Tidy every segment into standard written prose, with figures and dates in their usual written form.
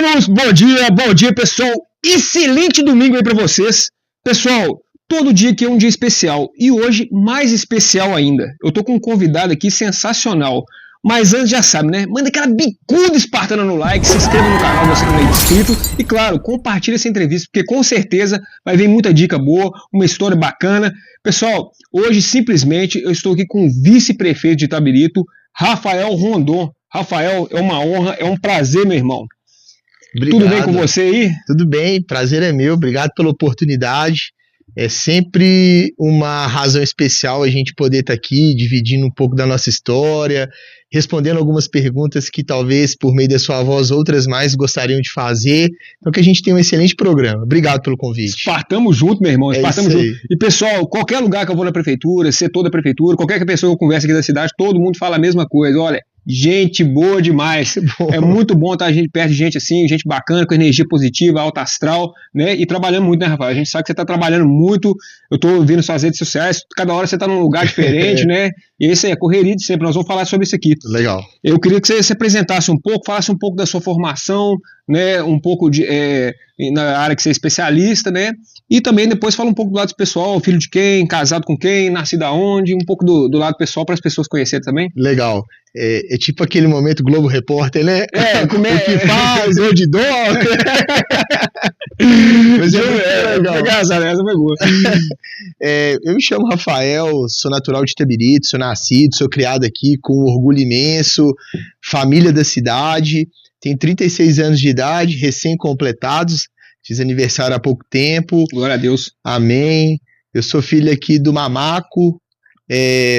Mineiros, bom dia, pessoal. Excelente domingo aí pra vocês. Pessoal, todo dia aqui é um dia especial e hoje mais especial ainda. Eu tô com um convidado aqui sensacional. Mas antes já sabe, né? Manda aquela bicuda espartana no like, se inscreva no canal se não é inscrito e claro, compartilha essa entrevista porque com certeza vai vir muita dica boa, uma história bacana. Pessoal, hoje simplesmente eu estou aqui com o vice-prefeito de Itabirito, Rafael Rondon. Rafael, é uma honra, é um prazer, meu irmão. Obrigado. Tudo bem com você aí? Tudo bem, prazer é meu, obrigado pela oportunidade. É sempre uma razão especial a gente poder estar aqui, dividindo um pouco da nossa história, respondendo algumas perguntas que talvez por meio da sua voz outras mais gostariam de fazer. Então que a gente tenha um excelente programa. Obrigado pelo convite. Espartamos junto, meu irmão, espartamos junto. E pessoal, qualquer lugar que eu vou na prefeitura, setor da prefeitura, qualquer pessoa que eu converse aqui da cidade, todo mundo fala a mesma coisa. Olha, gente boa demais. É muito bom estar perto de gente assim, gente bacana, com energia positiva, alta astral, né? E trabalhando muito, né, Rafael? A gente sabe que você está trabalhando muito. Eu estou vendo suas redes sociais, cada hora você está num lugar diferente, né? E esse é correria de sempre. Nós vamos falar sobre isso aqui. Legal. Eu queria que você se apresentasse um pouco, falasse um pouco da sua formação, né? Um pouco na área que você é especialista, né? E também depois fala um pouco do lado pessoal, filho de quem, casado com quem, nascido aonde, um pouco do lado pessoal para as pessoas conhecerem também. Legal. É tipo aquele momento Globo Repórter, né? Como é que faz, onde doca. Mas legal. Essa foi boa. Eu me chamo Rafael, sou natural de Itabirito, sou nascido, sou criado aqui com orgulho imenso, família da cidade, tenho 36 anos de idade, recém-completados, fiz aniversário há pouco tempo. Glória a Deus. Amém. Eu sou filho aqui do Mamaco,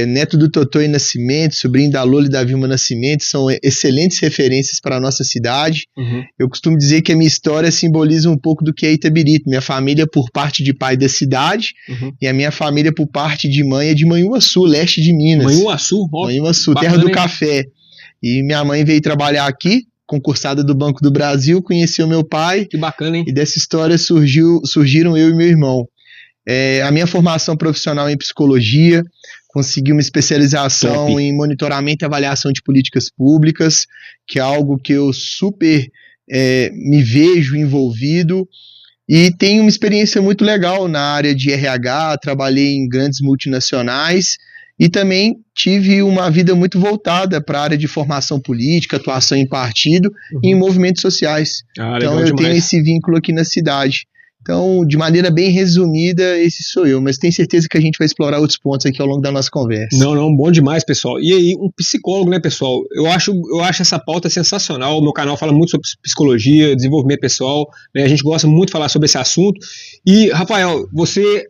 neto do Totô e Nascimento, sobrinho da Lola e da Vilma Nascimento, são excelentes referências para a nossa cidade. Uhum. Eu costumo dizer que a minha história simboliza um pouco do que é Itabirito. Minha família por parte de pai da cidade, uhum, e a minha família por parte de mãe é de Manhuaçu, leste de Minas. Manhuaçu, terra do café. E minha mãe veio trabalhar aqui, concursada do Banco do Brasil, conheceu meu pai. Que bacana, hein? E dessa história surgiram eu e meu irmão. A minha formação profissional é em psicologia, consegui uma especialização em monitoramento e avaliação de políticas públicas, que é algo que eu super me vejo envolvido, e tenho uma experiência muito legal na área de RH, trabalhei em grandes multinacionais e também tive uma vida muito voltada para a área de formação política, atuação em partido e em movimentos sociais. Então eu tenho esse vínculo aqui na cidade. Então, de maneira bem resumida, esse sou eu, mas tenho certeza que a gente vai explorar outros pontos aqui ao longo da nossa conversa. Não, bom demais, pessoal. E aí, um psicólogo, né, pessoal? Eu acho essa pauta sensacional. O meu canal fala muito sobre psicologia, desenvolvimento pessoal, né? A gente gosta muito de falar sobre esse assunto. E, Rafael, você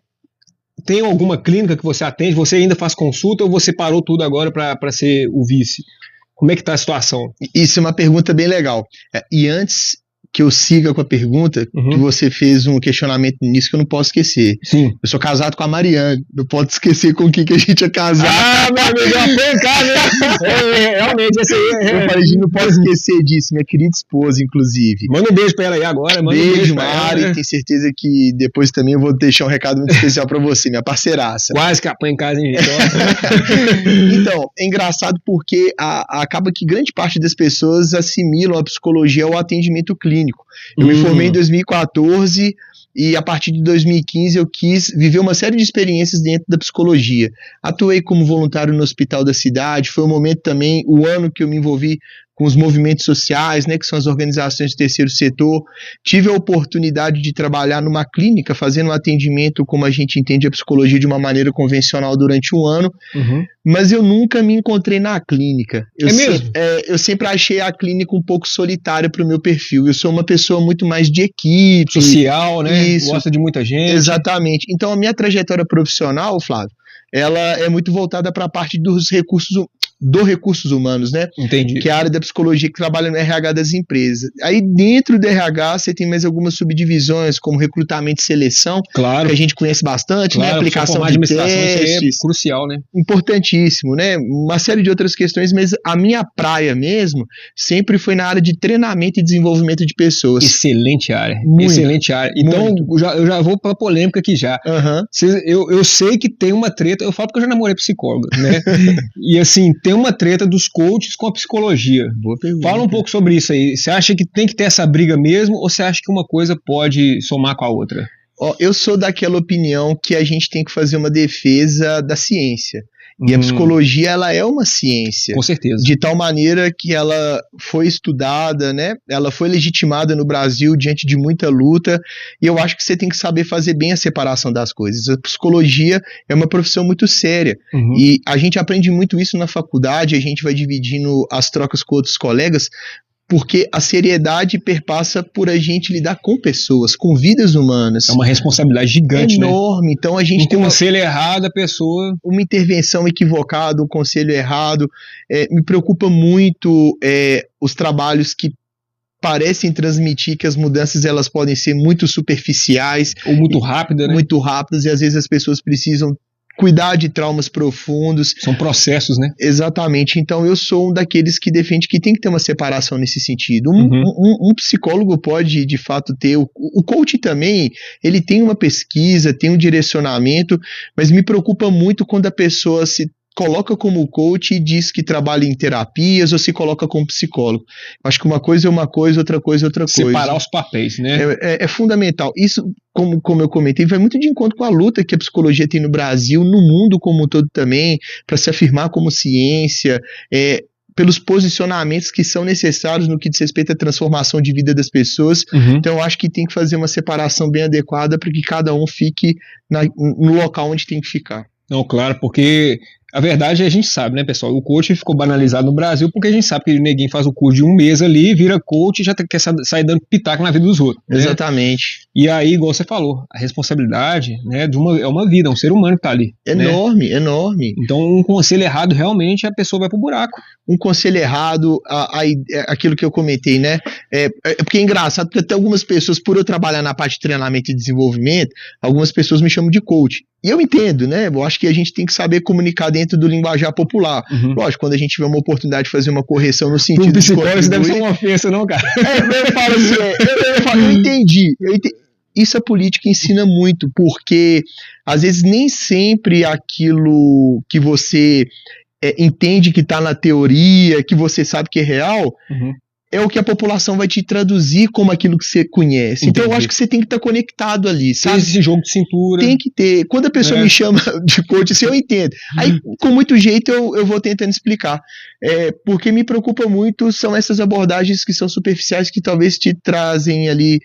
tem alguma clínica que você atende? Você ainda faz consulta ou você parou tudo agora para ser o vice? Como é que está a situação? Isso é uma pergunta bem legal. E antes que eu siga com a pergunta, que você fez um questionamento no início que eu não posso esquecer. Sim. Eu sou casado com a Mariane, não posso esquecer com quem que a gente é casado. Meu amigo, realmente, esse aí Eu falei, não posso esquecer disso, minha querida esposa, inclusive. Manda um beijo pra ela aí agora. Beijo, Mari, ela, tenho certeza que depois também eu vou deixar um recado muito especial pra você, minha parceiraça. Quase que apanha em casa, hein, Então, é engraçado porque acaba que grande parte das pessoas assimilam a psicologia ao atendimento clínico. Eu me formei em 2014 e a partir de 2015 eu quis viver uma série de experiências dentro da psicologia. Atuei como voluntário no hospital da cidade, foi um momento também, o ano que eu me envolvi com os movimentos sociais, né, que são as organizações do terceiro setor. Tive a oportunidade de trabalhar numa clínica, fazendo um atendimento como a gente entende a psicologia de uma maneira convencional durante um ano, mas eu nunca me encontrei na clínica. Eu sempre achei a clínica um pouco solitária para o meu perfil. Eu sou uma pessoa muito mais de equipe. Social, né? Isso. Gosta de muita gente. Exatamente. Então a minha trajetória profissional, Flávio, ela é muito voltada para a parte dos recursos humanos, né? Entendi. Que é a área da psicologia que trabalha no RH das empresas. Aí dentro do RH você tem mais algumas subdivisões, como recrutamento e seleção, claro, que a gente conhece bastante, né? Aplicação de testes. É crucial, né? Importantíssimo, né? Uma série de outras questões, mas a minha praia mesmo sempre foi na área de treinamento e desenvolvimento de pessoas. Excelente área. Muito, excelente área. Então, eu já vou pra polêmica aqui já. Eu sei que tem uma treta, eu falo porque eu já namorei psicóloga, né? E assim, tem uma treta dos coaches com a psicologia. Boa pergunta. Fala um pouco sobre isso aí. Você acha que tem que ter essa briga mesmo ou você acha que uma coisa pode somar com a outra? Eu sou daquela opinião que a gente tem que fazer uma defesa da ciência. E a psicologia, ela é uma ciência. Com certeza. De tal maneira que ela foi estudada, né? Ela foi legitimada no Brasil diante de muita luta. E eu acho que você tem que saber fazer bem a separação das coisas. A psicologia é uma profissão muito séria. E a gente aprende muito isso na faculdade, a gente vai dividindo as trocas com outros colegas, porque a seriedade perpassa por a gente lidar com pessoas, com vidas humanas. É uma responsabilidade gigante, enorme, né? Então a gente tem conselho errado, a pessoa... Uma intervenção equivocada, um conselho errado. Me preocupa muito os trabalhos que parecem transmitir que as mudanças elas podem ser muito superficiais. Ou muito rápidas, né? Muito rápidas, e às vezes as pessoas precisam cuidar de traumas profundos. São processos, né? Exatamente. Então eu sou um daqueles que defende que tem que ter uma separação nesse sentido. Um psicólogo pode, de fato, ter... O coach também, ele tem uma pesquisa, tem um direcionamento, mas me preocupa muito quando a pessoa se coloca como coach e diz que trabalha em terapias ou se coloca como psicólogo. Acho que uma coisa é uma coisa, outra coisa é outra coisa. Separar os papéis, né? É fundamental. Isso, como eu comentei, vai muito de encontro com a luta que a psicologia tem no Brasil, no mundo como um todo também, para se afirmar como ciência, pelos posicionamentos que são necessários no que diz respeito à transformação de vida das pessoas. Então eu acho que tem que fazer uma separação bem adequada para que cada um fique no local onde tem que ficar. Não, claro, porque a verdade a gente sabe, né, pessoal? O coach ficou banalizado no Brasil porque a gente sabe que ninguém faz o curso de um mês ali, vira coach e já quer sair dando pitaco na vida dos outros. Né? Exatamente. E aí, igual você falou, a responsabilidade, né, é uma vida, é um ser humano que tá ali. Enorme, né? Enorme. Então, um conselho errado, realmente, a pessoa vai pro buraco. Um conselho errado, aquilo que eu comentei, né? Porque é engraçado, porque até algumas pessoas, por eu trabalhar na parte de treinamento e desenvolvimento, algumas pessoas me chamam de coach. E eu entendo, né? Eu acho que a gente tem que saber comunicar dentro do linguajar popular. Lógico, quando a gente tiver uma oportunidade de fazer uma correção no sentido de psicólogo, isso deve ser uma ofensa, não, cara? Eu falo assim, eu entendi. Isso a política ensina muito, porque às vezes nem sempre aquilo que você entende que está na teoria, que você sabe que é real, é o que a população vai te traduzir como aquilo que você conhece. Entendi. Então eu acho que você tem que estar conectado ali, sabe? Tem esse jogo de cintura. Tem que ter. Quando a pessoa me chama de coach, assim, eu entendo. Aí, com muito jeito, eu vou tentando explicar. Porque me preocupa muito são essas abordagens que são superficiais, que talvez te trazem ali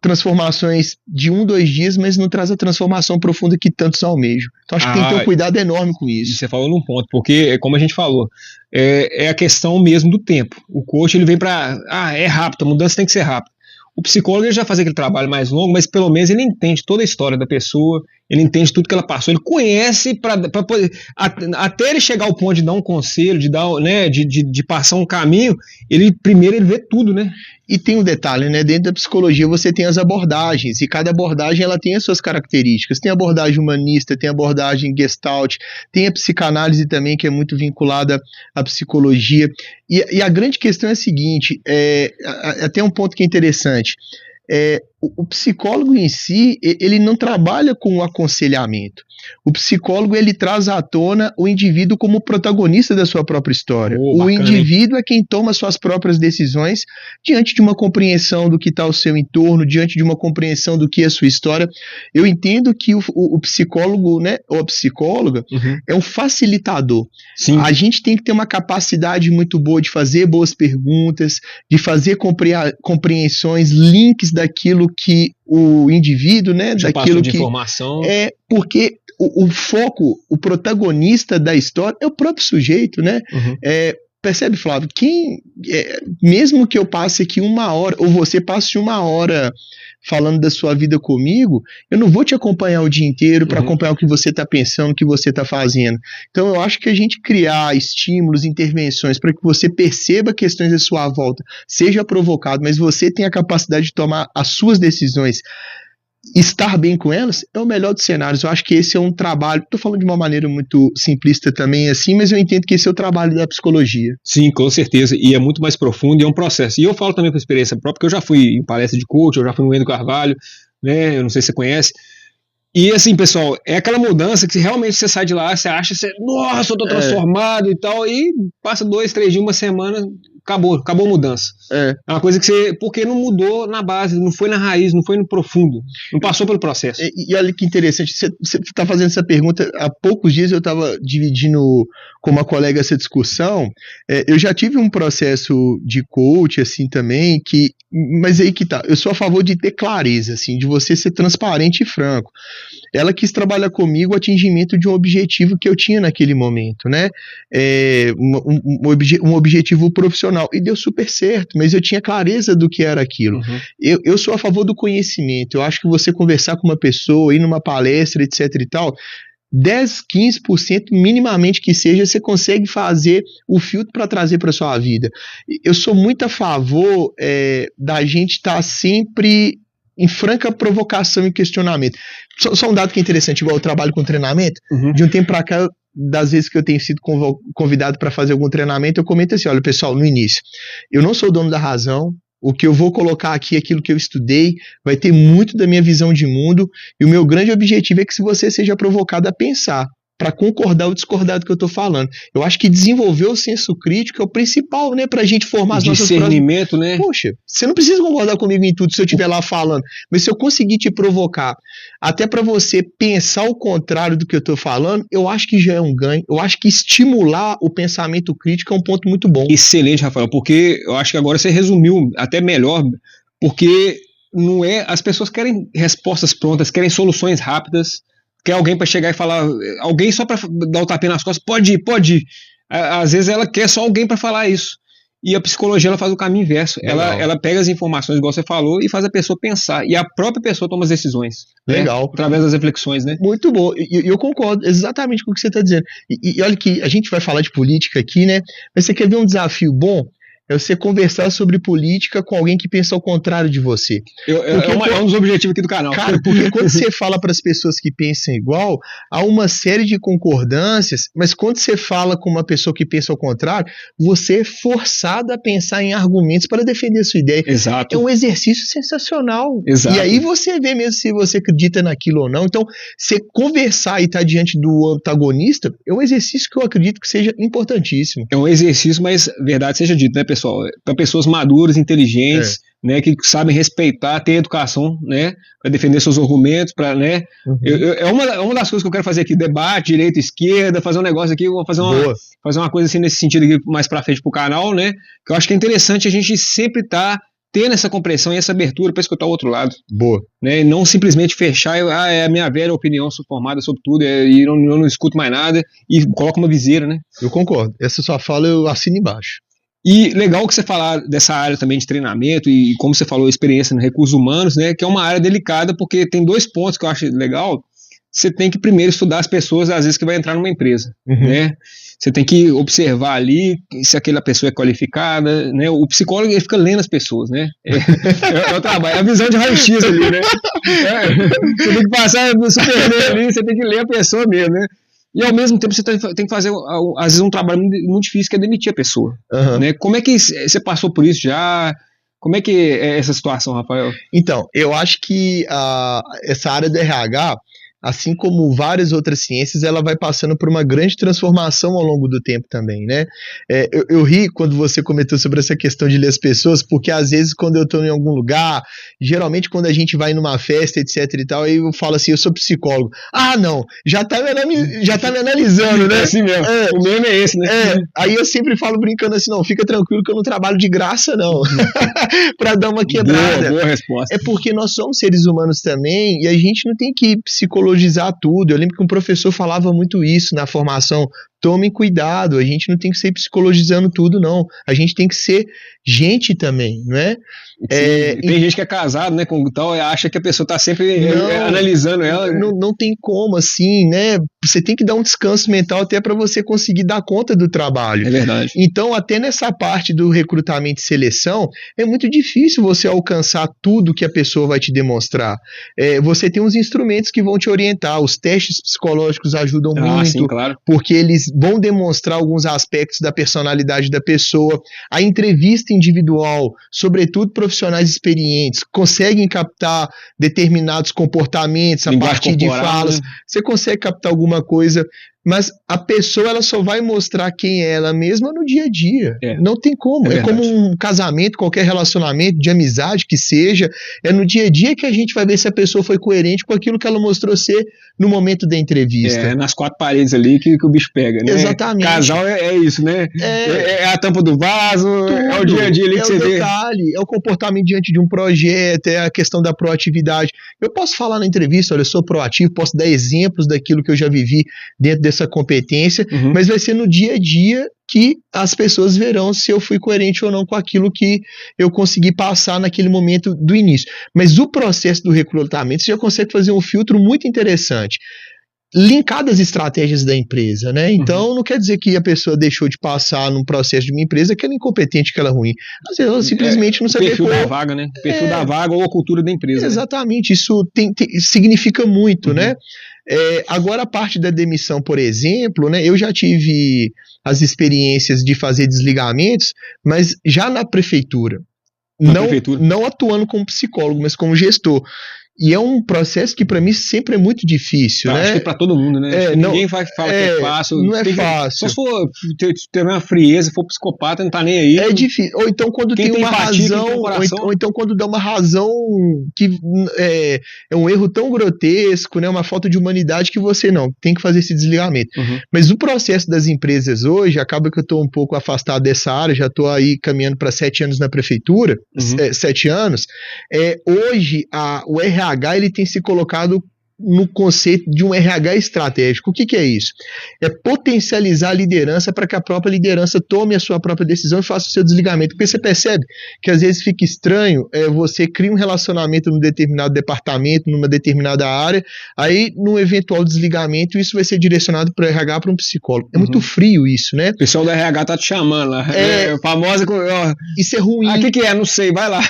transformações de 1-2 dias, mas não traz a transformação profunda que tantos almejam. Então acho que tem que ter um cuidado enorme com isso. Você falou num ponto, porque, como a gente falou, é a questão mesmo do tempo. O coach, ele vem para... é rápido, a mudança tem que ser rápida. O psicólogo, ele já faz aquele trabalho mais longo, mas pelo menos ele entende toda a história da pessoa, ele entende tudo que ela passou, ele conhece para poder, até ele chegar ao ponto de dar um conselho, de dar, né, de passar um caminho, primeiro ele vê tudo, né? E tem um detalhe, né? Dentro da psicologia você tem as abordagens, e cada abordagem ela tem as suas características. Tem a abordagem humanista, tem a abordagem gestalt, tem a psicanálise também, que é muito vinculada à psicologia. E a grande questão é a seguinte, até um ponto que é interessante. O psicólogo em si, ele não trabalha com o aconselhamento. O psicólogo, ele traz à tona o indivíduo como protagonista da sua própria história. O indivíduo é quem toma suas próprias decisões diante de uma compreensão do que está ao seu entorno, diante de uma compreensão do que é a sua história. Eu entendo que o psicólogo, né, ou a psicóloga, é um facilitador. Sim. A gente tem que ter uma capacidade muito boa de fazer boas perguntas, de fazer compreensões, links daquilo que o indivíduo, né, já daquilo de que informação. Porque o foco, o protagonista da história é o próprio sujeito, né? Percebe, Flávio? Mesmo que eu passe aqui 1 hora, ou você passe 1 hora falando da sua vida comigo, eu não vou te acompanhar o dia inteiro para acompanhar o que você está pensando, o que você está fazendo. Então eu acho que a gente criar estímulos, intervenções para que você perceba questões à sua volta, seja provocado, mas você tenha a capacidade de tomar as suas decisões, estar bem com elas, é o melhor dos cenários. Eu acho que esse é um trabalho, estou falando de uma maneira muito simplista também assim, mas eu entendo que esse é o trabalho da psicologia. Sim, com certeza, e é muito mais profundo e é um processo. E eu falo também por experiência própria, porque eu já fui em palestra de coach, eu já fui no Wendel Carvalho, né, eu não sei se você conhece, E assim, pessoal, é aquela mudança que realmente você sai de lá, você acha, nossa, eu tô transformado e tal, e passa 2, 3 dias, uma semana, acabou a mudança. É uma coisa que porque não mudou na base, não foi na raiz, não foi no profundo, não passou pelo processo. E olha que interessante, você está fazendo essa pergunta, há poucos dias eu estava dividindo com uma colega essa discussão, eu já tive um processo de coach, assim, também, mas aí que tá, eu sou a favor de ter clareza, assim, de você ser transparente e franco. Ela quis trabalhar comigo o atingimento de um objetivo que eu tinha naquele momento, né? Um objetivo profissional. E deu super certo, mas eu tinha clareza do que era aquilo. Uhum. Eu sou a favor do conhecimento. Eu acho que você conversar com uma pessoa, ir numa palestra, etc e tal, 10, 15% minimamente que seja, você consegue fazer o filtro para trazer para sua vida. Eu sou muito a favor da gente estar sempre em franca provocação e questionamento. Só um dado que é interessante, igual eu trabalho com treinamento, de um tempo para cá, das vezes que eu tenho sido convidado para fazer algum treinamento, eu comento assim, olha pessoal, no início, eu não sou dono da razão, o que eu vou colocar aqui, aquilo que eu estudei, vai ter muito da minha visão de mundo, e o meu grande objetivo é que se você seja provocado a pensar, para concordar ou discordar do que eu estou falando. Eu acho que desenvolver o senso crítico é o principal, né, para a gente formar as nossas discernimento, né? Poxa, você não precisa concordar comigo em tudo se eu estiver lá falando, mas se eu conseguir te provocar, até para você pensar o contrário do que eu estou falando, eu acho que já é um ganho. Eu acho que estimular o pensamento crítico é um ponto muito bom. Excelente, Rafael, porque eu acho que agora você resumiu até melhor, porque não é, as pessoas querem respostas prontas, querem soluções rápidas, quer alguém para chegar e falar, alguém só para dar o tapinha nas costas, pode ir. Às vezes ela quer só alguém para falar isso. E a psicologia ela faz o caminho inverso. Ela pega as informações, igual você falou, e faz a pessoa pensar. E a própria pessoa toma as decisões. Legal. Né? Através das reflexões, né? Muito bom. E eu concordo exatamente com o que você está dizendo. E olha que a gente vai falar de política aqui, né? Mas você quer ver um desafio bom? É você conversar sobre política com alguém que pensa ao contrário de você. É um dos objetivos aqui do canal. Cara, porque quando você fala para as pessoas que pensam igual, há uma série de concordâncias, mas quando você fala com uma pessoa que pensa ao contrário, você é forçado a pensar em argumentos para defender a sua ideia. Exato. É um exercício sensacional. Exato. E aí você vê mesmo se você acredita naquilo ou não. Então, você conversar e estar diante do antagonista é um exercício que eu acredito que seja importantíssimo. É um exercício, mas verdade seja dita, né, pessoal? Para pessoas maduras, inteligentes, né, que sabem respeitar, ter educação, né, para defender seus argumentos, para, né, é uma das coisas que eu quero fazer aqui, debate, direita, esquerda, fazer um negócio aqui, vou fazer uma coisa assim nesse sentido aqui mais para frente pro canal, né, que eu acho que é interessante a gente sempre estar tendo essa compreensão e essa abertura para escutar o outro lado. Boa. Né, e não simplesmente fechar, é a minha velha opinião, sou formada sobre tudo, e eu não escuto mais nada, e coloco uma viseira, né. Eu concordo, essa sua fala eu assino embaixo. E legal que você falar dessa área também de treinamento e como você falou, experiência em recursos humanos, né, que é uma área delicada porque tem 2 pontos que eu acho legal. Você tem que primeiro estudar as pessoas, às vezes, que vai entrar numa empresa, né? Você tem que observar ali se aquela pessoa é qualificada, né? O psicólogo ele fica lendo as pessoas, né? É o trabalho, é a visão de raio-x ali, né? Você tem que passar super ler ali, você tem que ler a pessoa mesmo, né? E ao mesmo tempo você tem que fazer, às vezes, um trabalho muito difícil, que é demitir a pessoa. Né? Como é que você passou por isso já? Como é que é essa situação, Rafael? Então, eu acho que essa área do RH, assim como várias outras ciências, ela vai passando por uma grande transformação ao longo do tempo também, né? Eu ri quando você comentou sobre essa questão de ler as pessoas, porque às vezes quando eu estou em algum lugar, geralmente quando a gente vai numa festa, etc e tal, aí eu falo assim, eu sou psicólogo. Ah, não, já tá me analisando, né? É assim mesmo, o meme é esse, né? Aí eu sempre falo brincando assim, não, fica tranquilo que eu não trabalho de graça, não. Pra dar uma quebrada. Boa resposta. É porque nós somos seres humanos também, e a gente não tem que psicologizar tudo. Eu lembro que um professor falava muito isso na formação. Tomem cuidado, a gente não tem que ser psicologizando tudo, não. A gente tem que ser gente também, não é? Tem gente que é casado, né, com tal, e acha que a pessoa está sempre analisando ela. Não tem como, assim, né? Você tem que dar um descanso mental até para você conseguir dar conta do trabalho. É verdade. Então, até nessa parte do recrutamento e seleção, é muito difícil você alcançar tudo que a pessoa vai te demonstrar. Você tem uns instrumentos que vão te orientar, os testes psicológicos ajudam muito, sim, claro. Porque eles vão demonstrar alguns aspectos da personalidade da pessoa. A entrevista individual, sobretudo profissionais experientes, conseguem captar determinados comportamentos a partir de falas, você consegue captar alguma coisa, mas a pessoa ela só vai mostrar quem é ela mesma no dia a dia. Não tem como. É como um casamento, qualquer relacionamento de amizade que seja, é no dia a dia que a gente vai ver se a pessoa foi coerente com aquilo que ela mostrou ser no momento da entrevista. É nas quatro paredes ali que o bicho pega, né? Exatamente. Casal é isso, né? É a tampa do vaso, tudo, é o dia a dia ali que você vê. É o comportamento diante de um projeto, é a questão da proatividade. Eu posso falar na entrevista, olha, eu sou proativo, posso dar exemplos daquilo que eu já vivi dentro dessa competência, mas vai ser no dia a dia que as pessoas verão se eu fui coerente ou não com aquilo que eu consegui passar naquele momento do início. Mas o processo do recrutamento, você já consegue fazer um filtro muito interessante, linkado às estratégias da empresa, né? Então, não quer dizer que a pessoa deixou de passar num processo de uma empresa que ela é incompetente, que ela é ruim. Às vezes ela simplesmente não sabe. O perfil da vaga, né? O perfil da vaga ou a cultura da empresa. Exatamente, né? Isso significa muito, né? Agora, a parte da demissão, por exemplo, né? Eu já tive as experiências de fazer desligamentos, mas já na prefeitura. Não atuando como psicólogo, mas como gestor. E é um processo que para mim sempre é muito difícil, né? Acho que para todo mundo, né? Ninguém vai falar que é fácil. Não é fácil. Só se for ter uma frieza, for psicopata, não tá nem aí. É difícil. Ou então quando tem uma razão, ou então quando dá uma razão que é um erro tão grotesco, né? Uma falta de humanidade que você não tem que fazer esse desligamento. Mas o processo das empresas hoje, acaba que eu estou um pouco afastado dessa área, já estou aí caminhando para 7 anos na prefeitura, 7 anos. Hoje o RH ele tem se colocado no conceito de um RH estratégico. O que é isso? É potencializar a liderança para que a própria liderança tome a sua própria decisão e faça o seu desligamento. Porque você percebe que às vezes fica estranho, você cria um relacionamento num determinado departamento, numa determinada área, aí num eventual desligamento isso vai ser direcionado para o RH, para um psicólogo. É muito frio isso, né? O pessoal do RH tá te chamando lá. Famosa. Isso é ruim. O que é? Não sei, vai lá.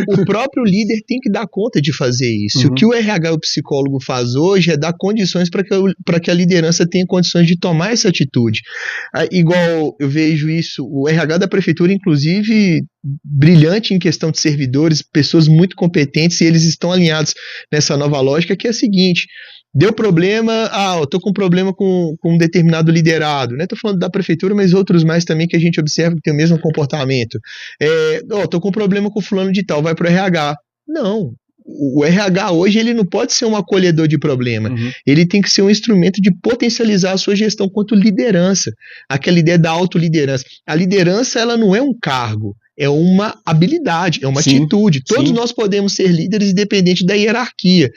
O próprio líder tem que dar conta de fazer isso. O que o RH e o psicólogo faz hoje é dar condições para que a liderança tenha condições de tomar essa atitude. Igual eu vejo isso, o RH da prefeitura, inclusive, brilhante em questão de servidores, pessoas muito competentes, e eles estão alinhados nessa nova lógica, que é a seguinte: deu problema, eu tô com problema com um determinado liderado, né? Tô falando da prefeitura, mas outros mais também que a gente observa que tem o mesmo comportamento. Tô com problema com fulano de tal, vai pro RH. Não. O RH hoje ele não pode ser um acolhedor de problema, ele tem que ser um instrumento de potencializar a sua gestão quanto liderança, aquela ideia da autoliderança. A liderança ela não é um cargo, é uma habilidade, é uma atitude. Todos nós podemos ser líderes independente da hierarquia.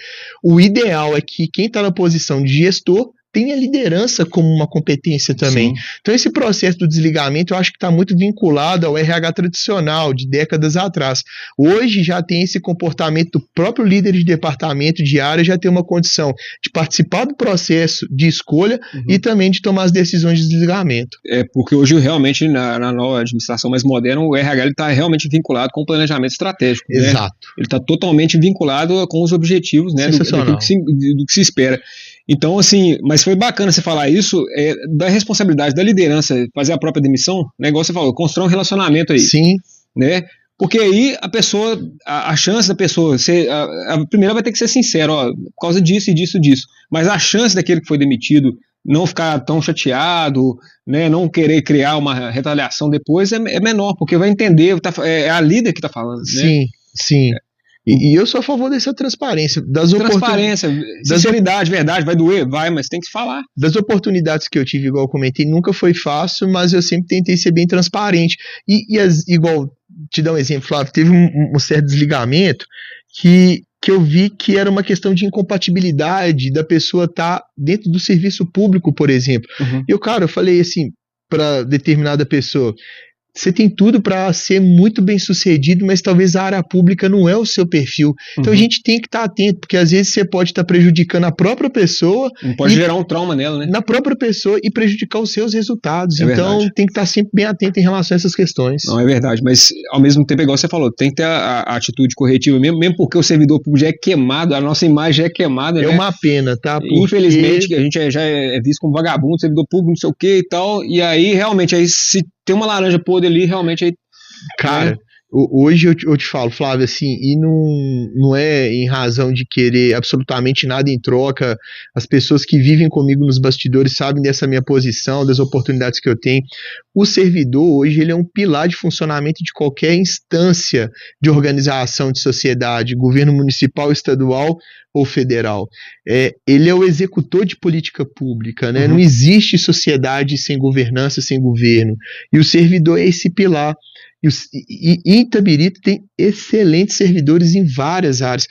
O ideal é que quem está na posição de gestor tenha liderança como uma competência também. Então esse processo do desligamento eu acho que está muito vinculado ao RH tradicional, de décadas atrás. Hoje já tem esse comportamento do próprio líder de departamento, de área, já tem uma condição de participar do processo de escolha e também de tomar as decisões de desligamento. Porque hoje realmente na nova administração mais moderna, o RH está realmente vinculado com o planejamento estratégico. Exato. Né? Ele está totalmente vinculado com os objetivos, né, do que se espera. Então, assim, mas foi bacana você falar isso, da responsabilidade da liderança, fazer a própria demissão, né, igual você falou, construir um relacionamento aí. Sim. Né? Porque aí a pessoa, a chance da pessoa ser, a primeira vai ter que ser sincera, por causa disso e disso e disso, mas a chance daquele que foi demitido não ficar tão chateado, né, não querer criar uma retaliação depois é menor, porque vai entender, é a líder que está falando. Né? Sim. E eu sou a favor dessa transparência. Transparência, sinceridade, verdade, vai doer? Vai, mas tem que falar. Das oportunidades que eu tive, igual eu comentei, nunca foi fácil, mas eu sempre tentei ser bem transparente. Igual, te dar um exemplo, Flávio, teve um certo desligamento que eu vi que era uma questão de incompatibilidade da pessoa estar dentro do serviço público, por exemplo. E eu falei assim para determinada pessoa: você tem tudo para ser muito bem sucedido, mas talvez a área pública não é o seu perfil. Então a gente tem que estar atento, porque às vezes você pode estar prejudicando a própria pessoa. Não pode gerar um trauma nela, né? Na própria pessoa e prejudicar os seus resultados. Então tem que estar sempre bem atento em relação a essas questões. Não, é verdade, mas ao mesmo tempo, igual você falou, tem que ter a atitude corretiva mesmo porque o servidor público já é queimado, a nossa imagem já é queimada. É, né? Uma pena, tá? Porque infelizmente, que a gente já é visto como vagabundo, servidor público, não sei o que e tal, e aí realmente, aí se tem uma laranja podre ali, realmente aí Cara, né? hoje eu te falo, Flávio, assim, e não é em razão de querer absolutamente nada em troca. As pessoas que vivem comigo nos bastidores sabem dessa minha posição, das oportunidades que eu tenho. O servidor, hoje, ele é um pilar de funcionamento de qualquer instância de organização de sociedade, governo municipal, estadual ou federal. Ele é o executor de política pública, né? Não existe sociedade sem governança, sem governo. E o servidor é esse pilar. E Itabirito tem excelentes servidores em várias áreas.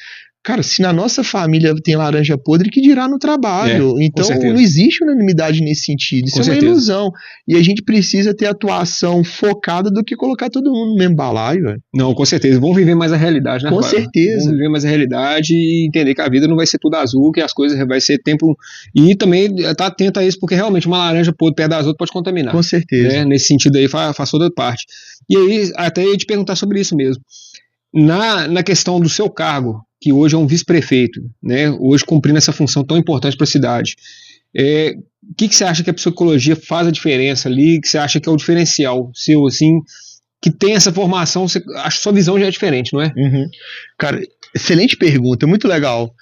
Cara, se na nossa família tem laranja podre, que dirá no trabalho? Então não existe unanimidade nesse sentido. Isso é uma ilusão. E a gente precisa ter atuação focada do que colocar todo mundo no mesmo balaio, velho. Não, com certeza. Vamos viver mais a realidade, né? Com certeza. Vamos viver mais a realidade e entender que a vida não vai ser tudo azul, que as coisas vai ser tempo. E também estar atento a isso, porque realmente uma laranja podre perto das outras pode contaminar. Com certeza. Né? Nesse sentido aí faz toda parte. E aí, até eu ia te perguntar sobre isso mesmo. Na questão do seu cargo, que hoje é um vice-prefeito, né? Hoje cumprindo essa função tão importante para a cidade, o que você acha que a psicologia faz a diferença ali? Que você acha que é o diferencial seu, assim, que tem essa formação? Acho que sua visão já é diferente, não é? Cara, excelente pergunta, muito legal.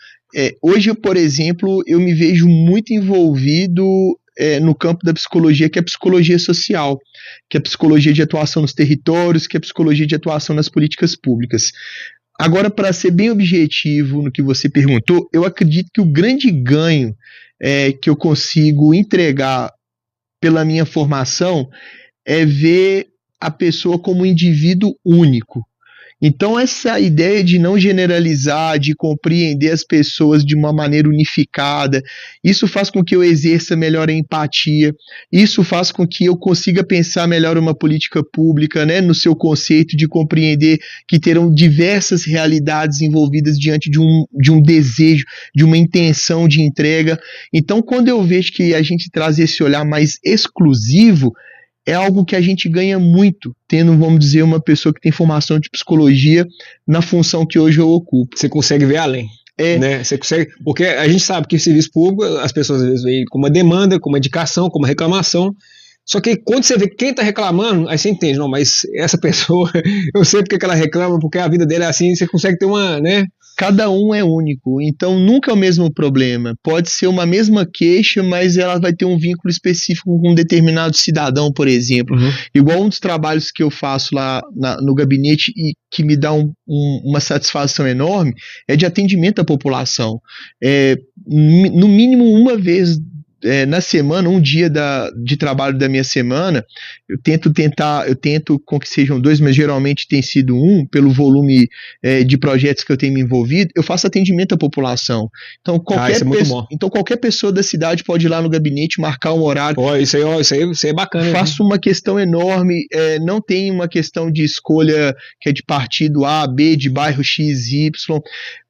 Hoje, por exemplo, eu me vejo muito envolvido no campo da psicologia, que é a psicologia social, que é a psicologia de atuação nos territórios, que é a psicologia de atuação nas políticas públicas. Agora, para ser bem objetivo no que você perguntou, eu acredito que o grande ganho que eu consigo entregar pela minha formação é ver a pessoa como um indivíduo único. Então, essa ideia de não generalizar, de compreender as pessoas de uma maneira unificada, isso faz com que eu exerça melhor a empatia, isso faz com que eu consiga pensar melhor uma política pública, né, no seu conceito de compreender que terão diversas realidades envolvidas diante de um desejo, de uma intenção de entrega. Então, quando eu vejo que a gente traz esse olhar mais exclusivo, é algo que a gente ganha muito, tendo, vamos dizer, uma pessoa que tem formação de psicologia na função que hoje eu ocupo. Você consegue ver além. Né? Você consegue, porque a gente sabe que o serviço público, as pessoas às vezes veem com uma demanda, com uma indicação, com uma reclamação. Só que quando você vê quem está reclamando, aí você entende, não, mas essa pessoa, eu sei porque que ela reclama, porque a vida dele é assim, você consegue ter uma, né? Cada um é único, então nunca é o mesmo problema. Pode ser uma mesma queixa, mas ela vai ter um vínculo específico com um determinado cidadão, por exemplo. Igual um dos trabalhos que eu faço lá no gabinete e que me dá uma satisfação enorme é de atendimento à população. No mínimo uma vez na semana, um dia de trabalho da minha semana, eu tento com que sejam 2, mas geralmente tem sido 1, pelo volume de projetos que eu tenho me envolvido, eu faço atendimento à população. Então, qualquer pessoa da cidade pode ir lá no gabinete, marcar um horário. Isso aí é bacana. Faço uma questão enorme, não tem uma questão de escolha que é de partido A, B, de bairro X, Y,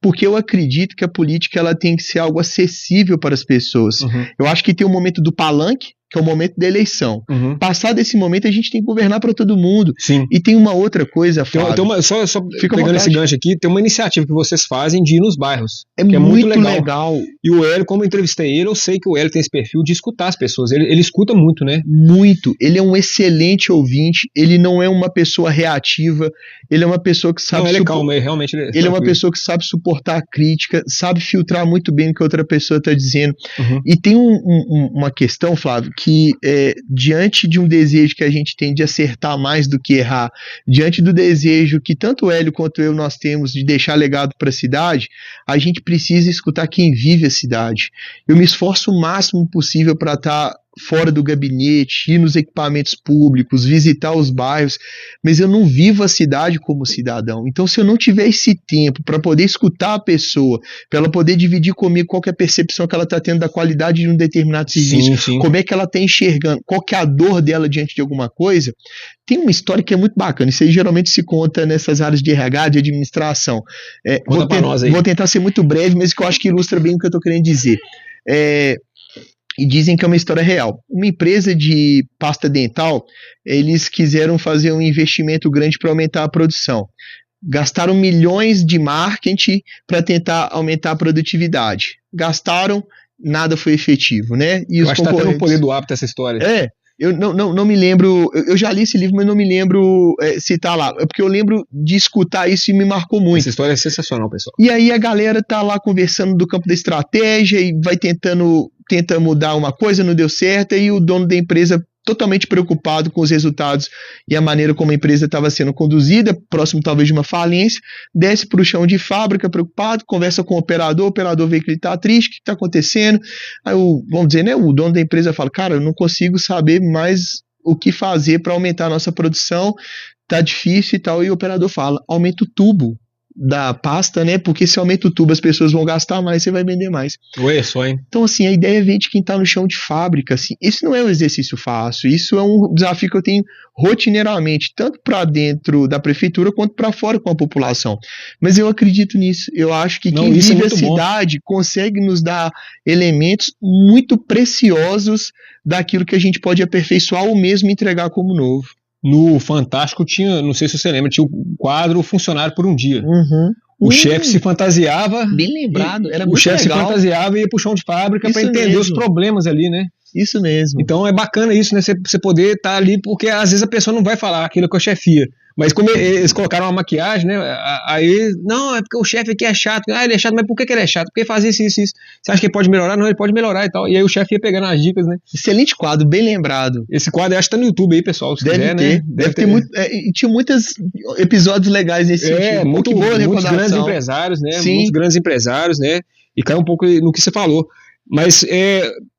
porque eu acredito que a política ela tem que ser algo acessível para as pessoas. Eu acho que tem o momento do palanque, que é o momento da eleição. Passado esse momento, a gente tem que governar para todo mundo. Sim. E tem uma outra coisa, Flávio. Só pegando esse gancho aqui, tem uma iniciativa que vocês fazem de ir nos bairros. É muito legal. E o Hélio, como eu entrevistei ele, eu sei que o Hélio tem esse perfil de escutar as pessoas. Ele escuta muito, né? Muito. Ele é um excelente ouvinte, ele não é uma pessoa reativa, ele é uma pessoa que sabe... Não, ele é calmo, realmente ele é uma pessoa que sabe suportar a crítica, sabe filtrar muito bem o que a outra pessoa está dizendo. E tem uma questão, Flávio, que diante de um desejo que a gente tem de acertar mais do que errar, diante do desejo que tanto o Hélio quanto eu nós temos de deixar legado para a cidade, a gente precisa escutar quem vive a cidade. Eu me esforço o máximo possível para estar fora do gabinete, ir nos equipamentos públicos, visitar os bairros, mas eu não vivo a cidade como cidadão. Então, se eu não tiver esse tempo para poder escutar a pessoa, para ela poder dividir comigo qual que é a percepção que ela está tendo da qualidade de um determinado serviço, como é que ela está enxergando, qual que é a dor dela diante de alguma coisa, tem uma história que é muito bacana. Isso aí geralmente se conta nessas áreas de RH, de administração. Vou tentar ser muito breve, mas que eu acho que ilustra bem o que eu estou querendo dizer. E dizem que é uma história real. Uma empresa de pasta dental, eles quiseram fazer um investimento grande para aumentar a produção. Gastaram milhões de marketing para tentar aumentar a produtividade. Gastaram, nada foi efetivo, né? E eu acho que está tendo um poder do hábito essa história. Eu não me lembro, eu já li esse livro, mas não me lembro se tá lá. É porque eu lembro de escutar isso e me marcou muito. Essa história é sensacional, pessoal. E aí a galera tá lá conversando do campo da estratégia e vai tenta mudar uma coisa, não deu certo, e o dono da empresa totalmente preocupado com os resultados e a maneira como a empresa estava sendo conduzida, próximo talvez de uma falência, desce para o chão de fábrica preocupado, conversa com o operador vê que ele está triste, o que está acontecendo, aí vamos dizer, né, o dono da empresa fala, cara, eu não consigo saber mais o que fazer para aumentar a nossa produção, tá difícil e tal, e o operador fala, aumenta o tubo da pasta, né? Porque se aumenta o tubo, as pessoas vão gastar mais, você vai vender mais. Ué, só, hein? Então, assim, a ideia vem de quem tá no chão de fábrica, assim. Isso não é um exercício fácil, isso é um desafio que eu tenho rotineiramente, tanto para dentro da prefeitura quanto para fora com a população. Mas eu acredito nisso. Eu acho que quem vive a cidade consegue nos dar elementos muito preciosos daquilo que a gente pode aperfeiçoar ou mesmo entregar como novo. No Fantástico tinha, não sei se você lembra, tinha o quadro Funcionário por um Dia. O chefe se fantasiava. Bem lembrado, era muito legal. O chefe se fantasiava e ia pro chão de fábrica para entender os problemas ali, né? Isso mesmo. Então é bacana isso, né? Você poder estar ali, porque às vezes a pessoa não vai falar aquilo com a chefia. Mas como eles colocaram uma maquiagem, né? Aí, não, é porque o chefe aqui é chato. Ah, ele é chato, mas por que ele é chato? Porque faz isso. Você acha que ele pode melhorar? Não, ele pode melhorar e tal. E aí o chefe ia pegando as dicas, né? Excelente quadro, bem lembrado. Esse quadro, acho que tá no YouTube aí, pessoal. Se deve quiser, ter, né? Deve ter muito. Tinha muitos episódios legais nesse sentido. Muitos grandes empresários, né? Sim. Muitos grandes empresários, né? E cai um pouco no que você falou. Mas,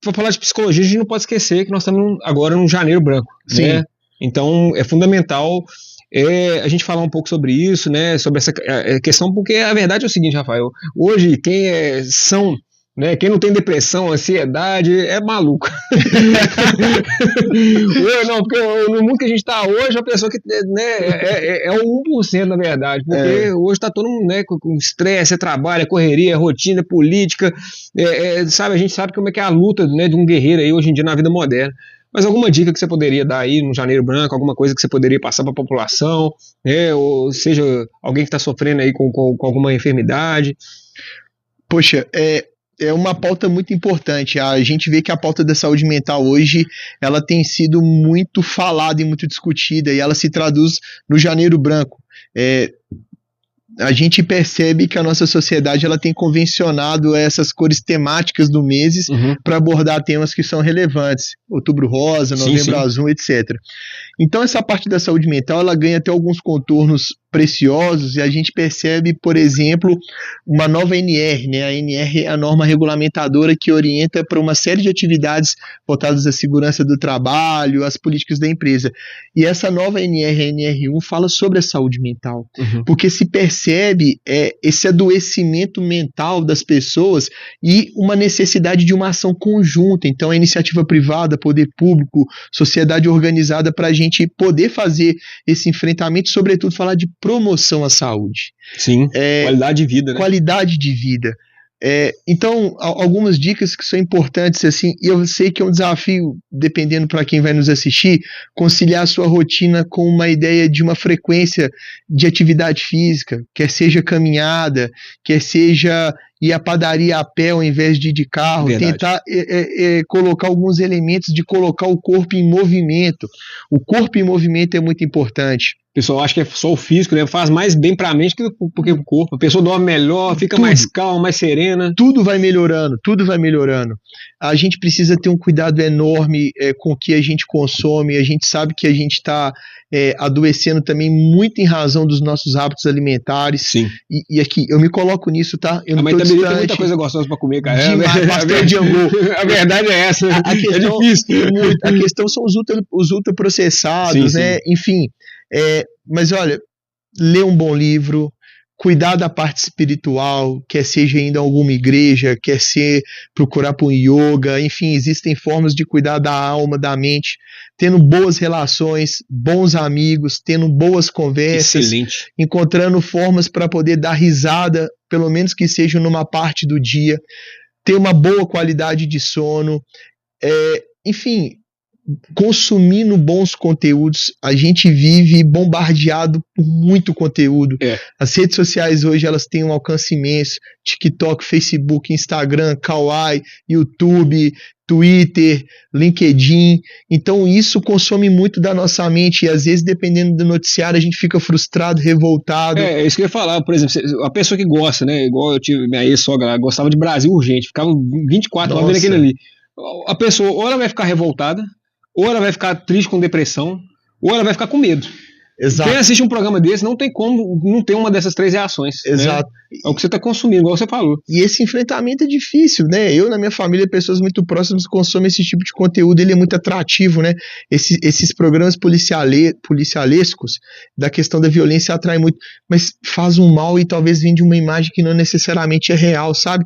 para falar de psicologia, a gente não pode esquecer que nós estamos agora num janeiro branco. Sim. Né? Então, é fundamental a gente falar um pouco sobre isso, né? Sobre essa questão, porque a verdade é o seguinte, Rafael. Hoje, quem né, quem não tem depressão, ansiedade, é maluco. Não, porque no mundo que a gente está hoje, a pessoa que né, é o 1%, na verdade. Porque hoje está todo mundo, né, com estresse, trabalho, correria, rotina, política. Sabe, a gente sabe como é que é a luta, né, de um guerreiro aí hoje em dia na vida moderna. Mas alguma dica que você poderia dar aí no Janeiro Branco, alguma coisa que você poderia passar para a população, né, ou seja, alguém que está sofrendo aí com alguma enfermidade? Poxa, é uma pauta muito importante. A gente vê que a pauta da saúde mental hoje ela tem sido muito falada e muito discutida, e ela se traduz no Janeiro Branco. A gente percebe que a nossa sociedade ela tem convencionado essas cores temáticas do meses para abordar temas que são relevantes. Outubro Rosa, Novembro Azul, etc. Então essa parte da saúde mental ela ganha até alguns contornos preciosos e a gente percebe, por exemplo, uma nova NR, né? A NR é a norma regulamentadora que orienta para uma série de atividades voltadas à segurança do trabalho, às políticas da empresa. E essa nova NR, a NR1, fala sobre a saúde mental, porque se percebe esse adoecimento mental das pessoas e uma necessidade de uma ação conjunta. Então a iniciativa privada, poder público, sociedade organizada para a gente poder fazer esse enfrentamento e, sobretudo, falar de promoção à saúde. Sim, qualidade de vida, né? Qualidade de vida. Então, algumas dicas que são importantes, assim, e eu sei que é um desafio, dependendo para quem vai nos assistir, conciliar a sua rotina com uma ideia de uma frequência de atividade física, quer seja caminhada, quer seja ir à padaria a pé ao invés de ir de carro. Verdade. Tentar colocar alguns elementos de colocar o corpo em movimento. O corpo em movimento é muito importante. O pessoal acha que é só o físico, né? Faz mais bem pra mente que o corpo. A pessoa dorme melhor, fica mais calma, mais serena. Tudo vai melhorando, tudo vai melhorando. A gente precisa ter um cuidado enorme com o que a gente consome. A gente sabe que a gente está adoecendo também muito em razão dos nossos hábitos alimentares. Sim. E aqui, eu me coloco nisso, tá? Eu mas também tem muita coisa gostosa pra comer, cara. Pastel de angu. A verdade é essa. A questão, é difícil. A questão são os ultraprocessados, né? Sim. Enfim. Mas olha, ler um bom livro, cuidar da parte espiritual, quer seja indo a alguma igreja, quer ser procurar por um yoga, enfim, existem formas de cuidar da alma, da mente, tendo boas relações, bons amigos, tendo boas conversas, excelente, encontrando formas para poder dar risada, pelo menos que seja numa parte do dia, ter uma boa qualidade de sono, enfim, consumindo bons conteúdos, a gente vive bombardeado por muito conteúdo. As redes sociais hoje, elas têm um alcance imenso, TikTok, Facebook, Instagram, Kawaii, YouTube, Twitter, LinkedIn. Então isso consome muito da nossa mente e às vezes, dependendo do noticiário, a gente fica frustrado, revoltado. É isso que eu ia falar, por exemplo, a pessoa que gosta, né, igual eu tive minha ex-sogra lá, gostava de Brasil Urgente, ficava 24 horas vendo aquele ali. A pessoa, ou ela vai ficar revoltada, ou ela vai ficar triste com depressão, ou ela vai ficar com medo. Exato. Quem assiste um programa desse não tem como não ter uma dessas 3 reações. Exato. Né? É o que você está consumindo, igual você falou. E esse enfrentamento é difícil, né? Eu, na minha família, pessoas muito próximas consomem esse tipo de conteúdo, ele é muito atrativo, né? Esses programas policialescos da questão da violência atraem muito, mas faz um mal e talvez vende uma imagem que não necessariamente é real, sabe?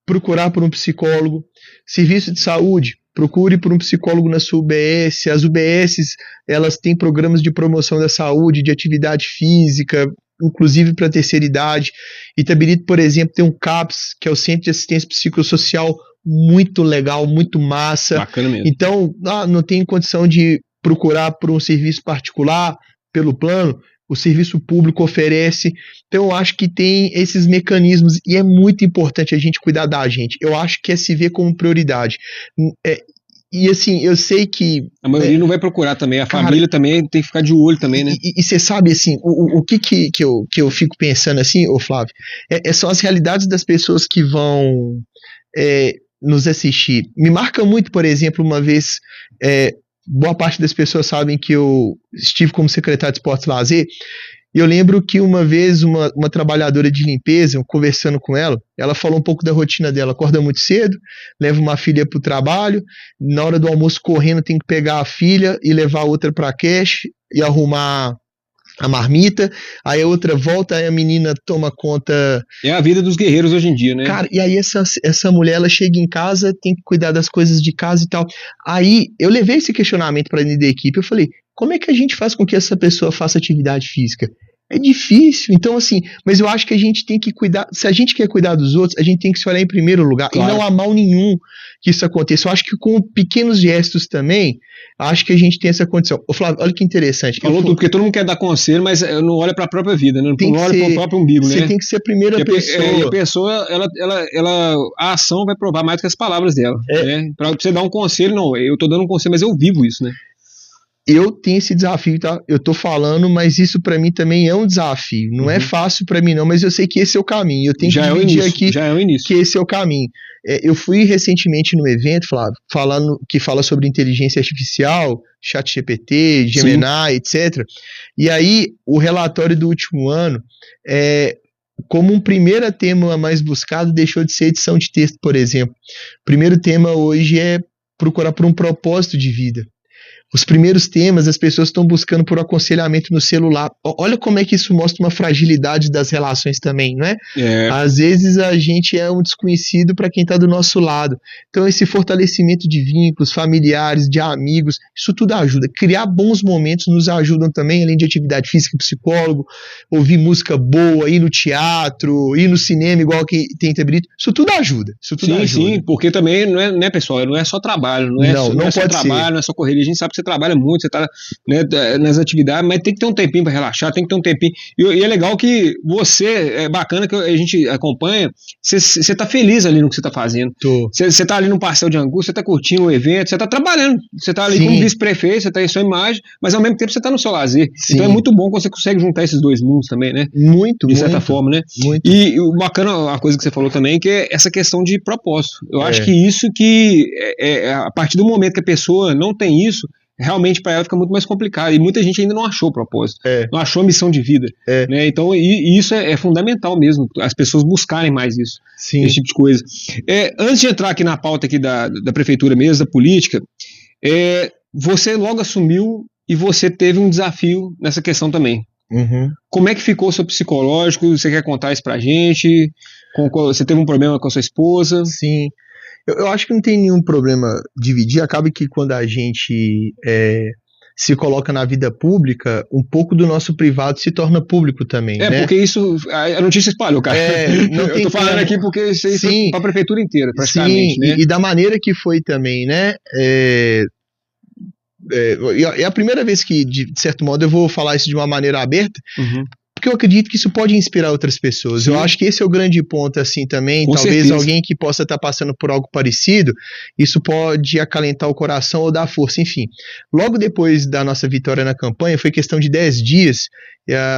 Procurar por um psicólogo, serviço de saúde, procure por um psicólogo na sua UBS. As UBSs, elas têm programas de promoção da saúde, de atividade física, inclusive para a terceira idade. Itabirito, por exemplo, tem um CAPS, que é o Centro de Assistência Psicossocial, muito legal, muito massa. Bacana mesmo. Então, não tem condição de procurar por um serviço particular, pelo plano, o serviço público oferece. Então eu acho que tem esses mecanismos e é muito importante a gente cuidar da gente. Eu acho que é se ver como prioridade. E assim, eu sei que... A maioria não vai procurar também, família também tem que ficar de olho também, né? E você sabe, assim, o que eu fico pensando assim, ô Flávio, são as realidades das pessoas que vão nos assistir. Me marca muito, por exemplo, uma vez... boa parte das pessoas sabem que eu estive como secretário de Esportes e Lazer, e eu lembro que uma vez uma trabalhadora de limpeza, conversando com ela, ela falou um pouco da rotina dela, acorda muito cedo, leva uma filha para o trabalho, na hora do almoço correndo tem que pegar a filha e levar a outra para a creche e arrumar a marmita, aí a outra volta, aí a menina toma conta... É a vida dos guerreiros hoje em dia, né? Cara, e aí essa mulher, ela chega em casa, tem que cuidar das coisas de casa e tal. Aí eu levei esse questionamento para a da equipe, eu falei, como é que a gente faz com que essa pessoa faça atividade física? É difícil, então assim, mas eu acho que a gente tem que cuidar, se a gente quer cuidar dos outros, a gente tem que se olhar em primeiro lugar, claro. E não há mal nenhum que isso aconteça. Eu acho que com pequenos gestos também, acho que a gente tem essa condição. Ô Flávio, olha que interessante. Falou tudo, porque todo mundo quer dar conselho, mas não olha para a própria vida, né? Não olha para o próprio umbigo, né? Você tem que ser a primeira pessoa. E a pessoa, a ação vai provar mais do que as palavras dela. Né? Para você dar um conselho, não, eu tô dando um conselho, mas eu vivo isso, né? Eu tenho esse desafio, tá? Eu tô falando, mas isso pra mim também é um desafio. Não é fácil pra mim não, mas eu sei que esse é o caminho. Eu tenho que dividir aqui que esse é o caminho. Eu fui recentemente num evento, Flávio, que fala sobre inteligência artificial, ChatGPT, Gemini, etc. E aí, o relatório do último ano, como um primeiro tema mais buscado, deixou de ser edição de texto, por exemplo. O primeiro tema hoje é procurar por um propósito de vida. Os primeiros temas, as pessoas estão buscando por aconselhamento no celular. Olha como é que isso mostra uma fragilidade das relações também, não é? Às vezes a gente é um desconhecido para quem está do nosso lado. Então esse fortalecimento de vínculos familiares, de amigos, isso tudo ajuda. Criar bons momentos nos ajudam também, além de atividade física, psicólogo, ouvir música boa, ir no teatro, ir no cinema, igual que tem Itabirito. Isso tudo ajuda. Sim, porque também não é, pessoal, não é só trabalho, não é só trabalho, não é só correria. A gente sabe que você trabalha muito, você está, né, nas atividades, mas tem que ter um tempinho para relaxar, tem que ter um tempinho. E é legal que você, é bacana que a gente acompanha, você está feliz ali no que você está fazendo. Você está ali no Pastel de Angu, você está curtindo o evento, você está trabalhando, você está ali como vice-prefeito, você está em sua imagem, mas ao mesmo tempo você está no seu lazer. Sim. Então é muito bom quando você consegue juntar esses dois mundos também, né? De certa forma, né? E o bacana, a coisa que você falou também, que é essa questão de propósito. Eu acho que isso que, a partir do momento que a pessoa não tem isso, realmente para ela fica muito mais complicado, e muita gente ainda não achou o propósito, não achou a missão de vida, né? Então isso é fundamental mesmo, as pessoas buscarem mais isso, esse tipo de coisa. Antes de entrar aqui na pauta aqui da prefeitura mesmo, da política, você logo assumiu e você teve um desafio nessa questão também. Como é que ficou o seu psicológico? Você quer contar isso pra gente? Você teve um problema com a sua esposa? Sim. Eu acho que não tem nenhum problema dividir. Acaba que quando a gente se coloca na vida pública, um pouco do nosso privado se torna público também, né? Porque isso, a notícia espalhou, cara. Eu tô falando aqui porque isso aí foi pra prefeitura inteira, praticamente, sim, né? E da maneira que foi também, né? É a primeira vez que, de certo modo, eu vou falar isso de uma maneira aberta, porque eu acredito que isso pode inspirar outras pessoas. Sim. Eu acho que esse é o grande ponto, assim, também. Com talvez certeza. Alguém que possa estar passando por algo parecido, isso pode acalentar o coração ou dar força, enfim. Logo depois da nossa vitória na campanha, foi questão de 10 dias,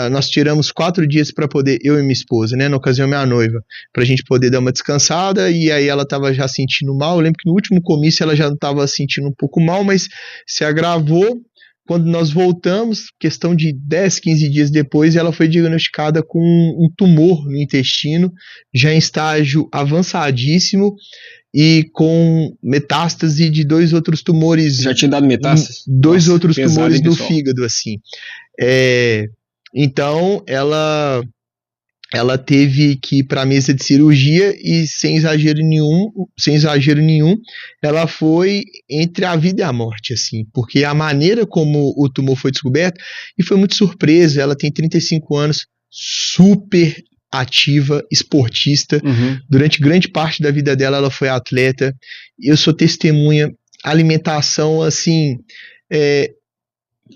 nós tiramos 4 dias para poder, eu e minha esposa, né, na ocasião minha noiva, pra gente poder dar uma descansada, e aí ela tava já sentindo mal. Eu lembro que no último comício ela já não tava sentindo um pouco mal, mas se agravou. Quando nós voltamos, questão de 10, 15 dias depois, ela foi diagnosticada com um tumor no intestino, já em estágio avançadíssimo e com metástase de 2 outros tumores. Já tinha dado metástase? 2 outros tumores no fígado, assim. Então, ela teve que ir para a mesa de cirurgia e, sem exagero nenhum, ela foi entre a vida e a morte, assim, porque a maneira como o tumor foi descoberto, e foi muito surpresa, ela tem 35 anos, super ativa, esportista, durante grande parte da vida dela ela foi atleta, eu sou testemunha, alimentação, assim,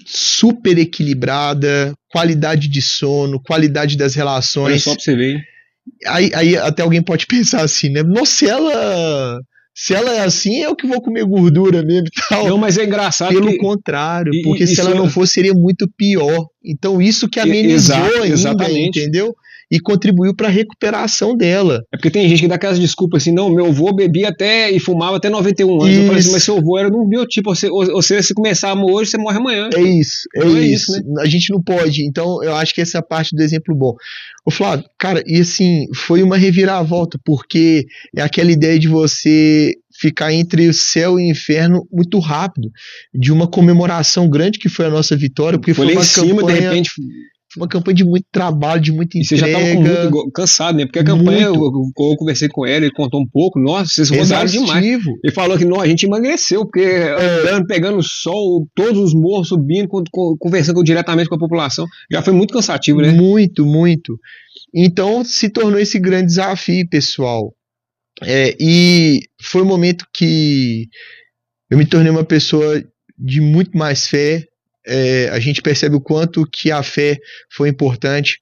super equilibrada, qualidade de sono, qualidade das relações. Olha só pra você ver. Aí até alguém pode pensar assim, né? Nossa, se ela é assim, eu que vou comer gordura mesmo e tal. Não, mas é engraçado. Pelo contrário, porque se ela não fosse, seria muito pior. Então isso que amenizou ainda, exatamente. Entendeu? E contribuiu para a recuperação dela. É porque tem gente que dá aquelas desculpas assim, não, meu avô bebia até e fumava até 91 anos. Isso. Eu falei assim, mas seu avô era no biotipo, ou seja, se começar hoje, você morre amanhã. É isso, né? A gente não pode, então eu acho que essa é a parte do exemplo bom. Ô Flávio, cara, e assim, foi uma reviravolta, porque é aquela ideia de você ficar entre o céu e o inferno muito rápido, de uma comemoração grande que foi a nossa vitória, porque foi lá uma em cima, de repente... uma campanha de muito trabalho, de muita entrega. E você já estava muito cansado, né? Porque a campanha, eu conversei com ele contou um pouco, nossa, vocês rodaram demais. Ele falou que não, a gente emagreceu, porque andando, pegando sol, todos os morros subindo, conversando diretamente com a população, já foi muito cansativo, né? Muito, muito. Então se tornou esse grande desafio, pessoal. E foi um momento que eu me tornei uma pessoa de muito mais fé. A gente percebe o quanto que a fé foi importante.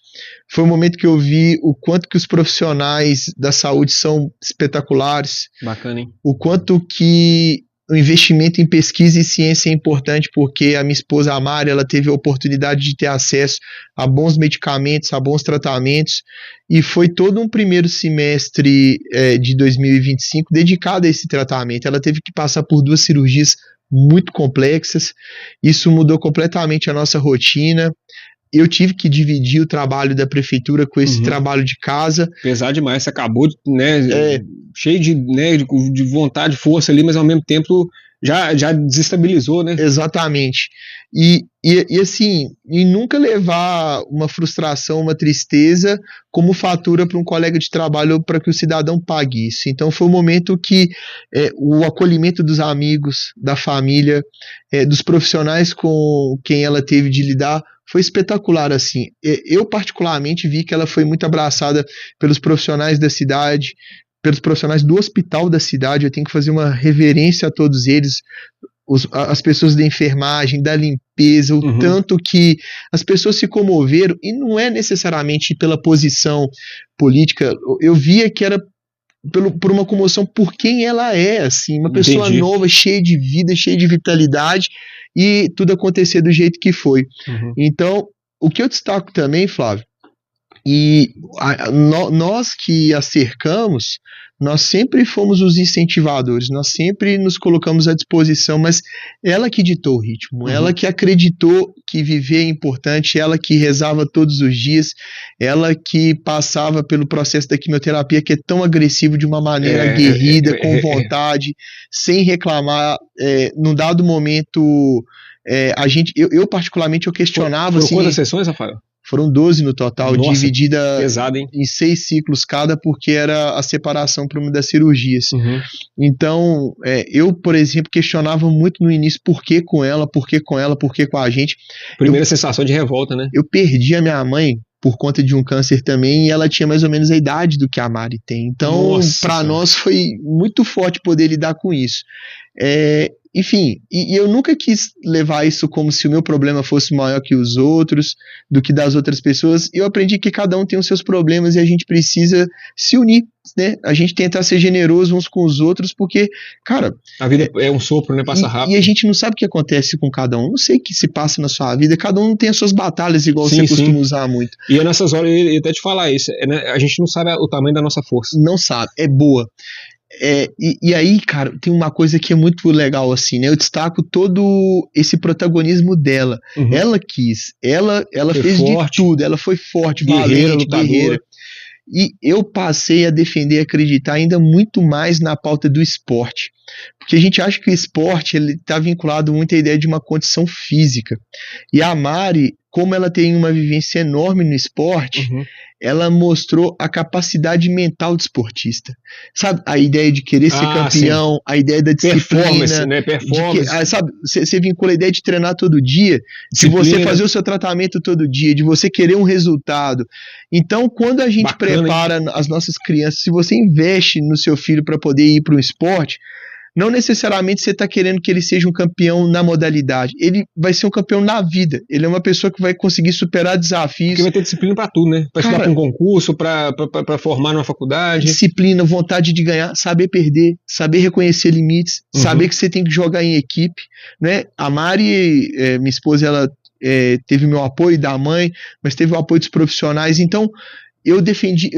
Foi um momento que eu vi o quanto que os profissionais da saúde são espetaculares. Bacana, hein? O quanto que o investimento em pesquisa e ciência é importante, porque a minha esposa, a Mari, ela teve a oportunidade de ter acesso a bons medicamentos, a bons tratamentos, e foi todo um primeiro semestre de 2025 dedicado a esse tratamento. Ela teve que passar por 2 cirurgias muito complexas, isso mudou completamente a nossa rotina. Eu tive que dividir o trabalho da prefeitura com esse trabalho de casa. Pesado demais, você acabou, né, cheio de vontade, força ali, mas ao mesmo tempo já desestabilizou, né? Exatamente. E assim, e nunca levar uma frustração, uma tristeza como fatura para um colega de trabalho ou para que o cidadão pague isso. Então foi um momento que o acolhimento dos amigos, da família, dos profissionais com quem ela teve de lidar, foi espetacular, assim. Eu particularmente vi que ela foi muito abraçada pelos profissionais da cidade, pelos profissionais do hospital da cidade. Eu tenho que fazer uma reverência a todos eles, as pessoas da enfermagem, da limpeza, o tanto que as pessoas se comoveram, e não é necessariamente pela posição política. Eu via que era por uma comoção por quem ela é, assim, uma pessoa nova, cheia de vida, cheia de vitalidade, e tudo acontecer do jeito que foi. Então, o que eu destaco também, Flávio, nós que a cercamos, nós sempre fomos os incentivadores, nós sempre nos colocamos à disposição, mas ela que ditou o ritmo, ela que acreditou que viver é importante, ela que rezava todos os dias, ela que passava pelo processo da quimioterapia, que é tão agressivo, de uma maneira aguerrida, com vontade, sem reclamar. Num dado momento, eu particularmente eu questionava. Foram quantas sessões, Rafael? Foram 12 no total, Nossa, dividida pesado, hein? em 6 ciclos cada, porque era a separação para uma das cirurgias. Uhum. Então, eu, por exemplo, questionava muito no início por que com ela, por que com ela, por que com a gente. Primeira sensação de revolta, né? Eu perdi a minha mãe por conta de um câncer também, e ela tinha mais ou menos a idade do que a Mari tem. Então, para nós foi muito forte poder lidar com isso. Enfim, e eu nunca quis levar isso como se o meu problema fosse maior que os outros, do que das outras pessoas. Eu aprendi que cada um tem os seus problemas e a gente precisa se unir, né? A gente tentar ser generoso uns com os outros, porque, cara... A vida é um sopro, né? Passa rápido. E a gente não sabe o que acontece com cada um. Não sei o que se passa na sua vida. Cada um tem as suas batalhas, igual você costuma usar muito. E é nessas horas, eu ia até te falar isso, né? A gente não sabe o tamanho da nossa força. Não sabe, é boa. E aí, cara, tem uma coisa que é muito legal, assim, né? Eu destaco todo esse protagonismo dela. Uhum. Ela quis, ela fez forte, de tudo, ela foi forte, guerreira, valente, guerreira. E eu passei a defender e acreditar ainda muito mais na pauta do esporte. Porque a gente acha que o esporte está vinculado muito à ideia de uma condição física. E a Mari, como ela tem uma vivência enorme no esporte, ela mostrou a capacidade mental do esportista. Sabe? A ideia de querer ser campeão, a ideia da disciplina. Performance, né? Performance. Sabe? Você vincula a ideia de treinar todo dia, de você fazer o seu tratamento todo dia, de você querer um resultado. Então, quando a gente prepara as nossas crianças, se você investe no seu filho para poder ir para um esporte, não necessariamente você está querendo que ele seja um campeão na modalidade. Ele vai ser um campeão na vida. Ele é uma pessoa que vai conseguir superar desafios. Porque vai ter disciplina para tudo, né? Para estudar para um concurso, para formar numa faculdade. Disciplina, vontade de ganhar, saber perder, saber reconhecer limites, saber que você tem que jogar em equipe, né? A Mari, minha esposa, ela teve meu apoio da mãe, mas teve o apoio dos profissionais. Então, eu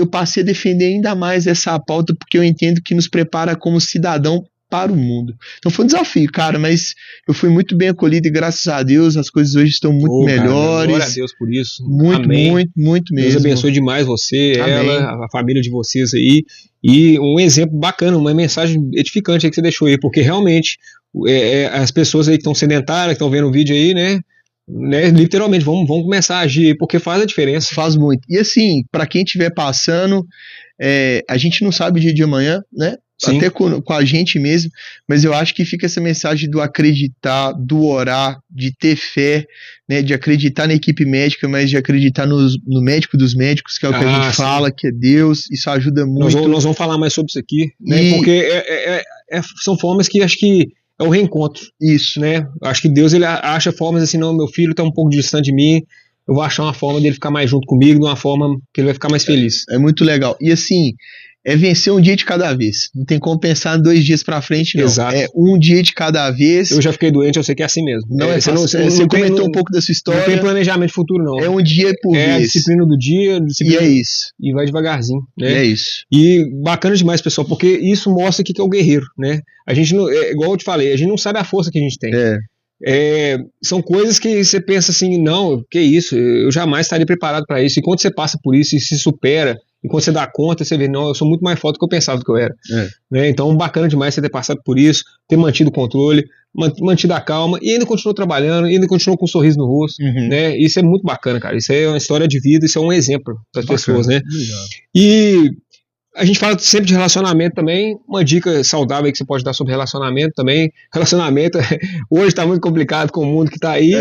passei a defender ainda mais essa pauta, porque eu entendo que nos prepara como cidadão para o mundo. Então foi um desafio, cara, mas eu fui muito bem acolhido e graças a Deus as coisas hoje estão muito melhores. Glória a Deus por isso. Muito, Amém. muito mesmo. Deus abençoe demais você, Amém. ela, a família de vocês aí. E um exemplo bacana, uma mensagem edificante aí que você deixou aí, porque realmente as pessoas aí que estão sedentárias, que estão vendo o vídeo aí, né, literalmente vão começar a agir, porque faz a diferença. Faz muito. E assim, para quem estiver passando, a gente não sabe o dia de amanhã, né? Sim. Até com a gente mesmo, mas eu acho que fica essa mensagem do acreditar, do orar, de ter fé, né, de acreditar na equipe médica, mas de acreditar no médico dos médicos, que é o que a gente fala, que é Deus. Isso ajuda muito. Nós vamos falar mais sobre isso aqui, né, porque são formas que acho que é o reencontro. Isso. Né? Acho que Deus ele acha formas assim, não, meu filho está um pouco distante de mim, eu vou achar uma forma dele ficar mais junto comigo, de uma forma que ele vai ficar mais feliz. É muito legal. E assim, vencer um dia de cada vez. Não tem como pensar 2 dias pra frente, não. Exato. É um dia de cada vez. Eu já fiquei doente, eu sei que é assim mesmo. Não é fácil. Você comentou um pouco da sua história. Não tem planejamento futuro, não. É um dia por vez. É a disciplina do dia. E é isso. E vai devagarzinho, né? E é isso. E bacana demais, pessoal, porque isso mostra que é o guerreiro, né? A gente não, igual eu te falei, a gente não sabe a força que a gente tem. São coisas que você pensa assim, não, que isso, eu jamais estaria preparado para isso. E quando você passa por isso e se supera, e quando você dá conta, você vê, não, eu sou muito mais forte do que eu pensava que eu era. Né? Então, bacana demais você ter passado por isso, ter mantido o controle, mantido a calma, e ainda continuou trabalhando, e ainda continuou com um sorriso no rosto. Né? Isso é muito bacana, cara. Isso é uma história de vida, isso é um exemplo para as pessoas, né? E a gente fala sempre de relacionamento também, uma dica saudável que você pode dar sobre relacionamento também. Relacionamento hoje está muito complicado com o mundo que está aí,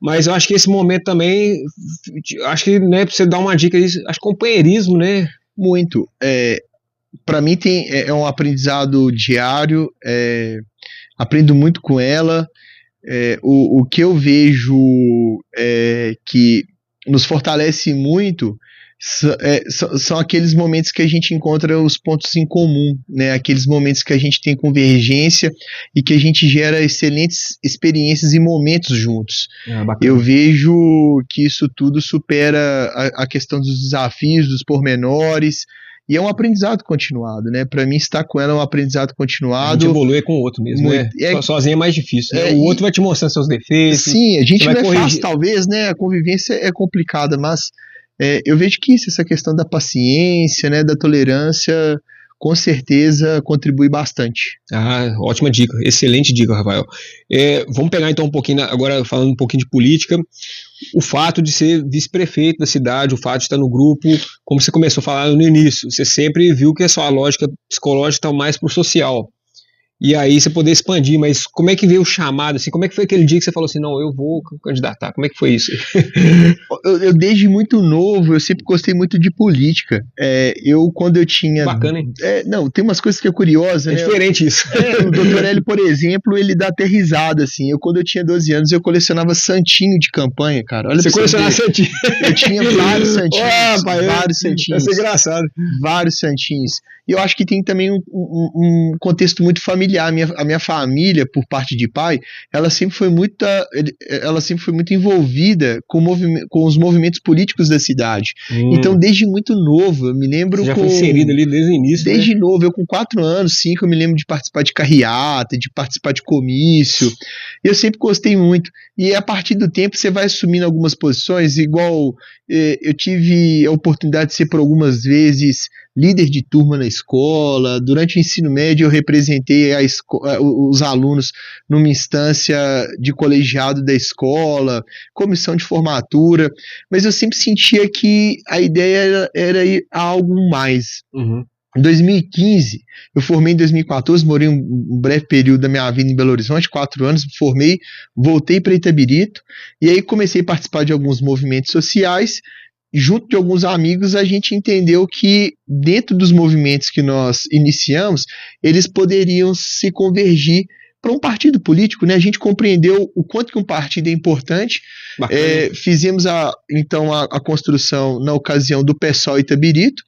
mas eu acho que esse momento também, acho que, né, pra você dar uma dica aí, acho que companheirismo, né? Muito. Para mim é um aprendizado diário, aprendo muito com ela. O que eu vejo que nos fortalece muito são aqueles momentos que a gente encontra os pontos em comum, né? Aqueles momentos que a gente tem convergência e que a gente gera excelentes experiências e momentos juntos. Eu vejo que isso tudo supera a questão dos desafios, dos pormenores, e é um aprendizado continuado, né? Para mim, estar com ela é um aprendizado continuado. A gente evolui com o outro mesmo, né? Sozinho é mais difícil, né? O outro vai te mostrando seus defeitos. Sim, a gente não é fácil, talvez, né? A convivência é complicada, mas eu vejo que essa questão da paciência, né, da tolerância, com certeza contribui bastante. Ótima dica, excelente dica, Rafael. Vamos pegar então um pouquinho, agora falando um pouquinho de política, o fato de ser vice-prefeito da cidade, o fato de estar no grupo, como você começou a falar no início, você sempre viu que a sua lógica psicológica está mais pro social. E aí você poder expandir, mas como é que veio o chamado, assim, como é que foi aquele dia que você falou assim, não, eu vou candidatar, como é que foi isso? Eu desde muito novo, eu sempre gostei muito de política. Quando eu tinha... Bacana, hein? Não, tem umas coisas que é curiosa, né? Diferente isso. O Dr. Hélio, por exemplo, ele dá até risada, assim. Quando eu tinha 12 anos, eu colecionava santinho de campanha, cara. Olha, você colecionava santinho? Eu tinha vários santinhos, vários santinhos. Isso é engraçado. Vários santinhos. E eu acho que tem também um contexto muito familiar. A minha família, por parte de pai, ela sempre foi muito envolvida com os movimentos políticos da cidade. Então, desde muito novo, eu me lembro... Você já foi inserido ali desde o início, desde novo, eu com 4 anos, 5, eu me lembro de participar de carreata, de participar de comício. Eu sempre gostei muito. E a partir do tempo, você vai assumindo algumas posições, igual eu tive a oportunidade de ser por algumas vezes líder de turma na escola. Durante o ensino médio, eu representei os alunos numa instância de colegiado da escola, comissão de formatura, mas eu sempre sentia que a ideia era ir a algo mais. Em 2015, eu formei em 2014, morei um breve período da minha vida em Belo Horizonte, 4 anos, formei, voltei para Itabirito, e aí comecei a participar de alguns movimentos sociais. Junto de alguns amigos, a gente entendeu que dentro dos movimentos que nós iniciamos, eles poderiam se convergir para um partido político, né? A gente compreendeu o quanto que um partido é importante. Fizemos então a construção, na ocasião, do PSOL Itabirito.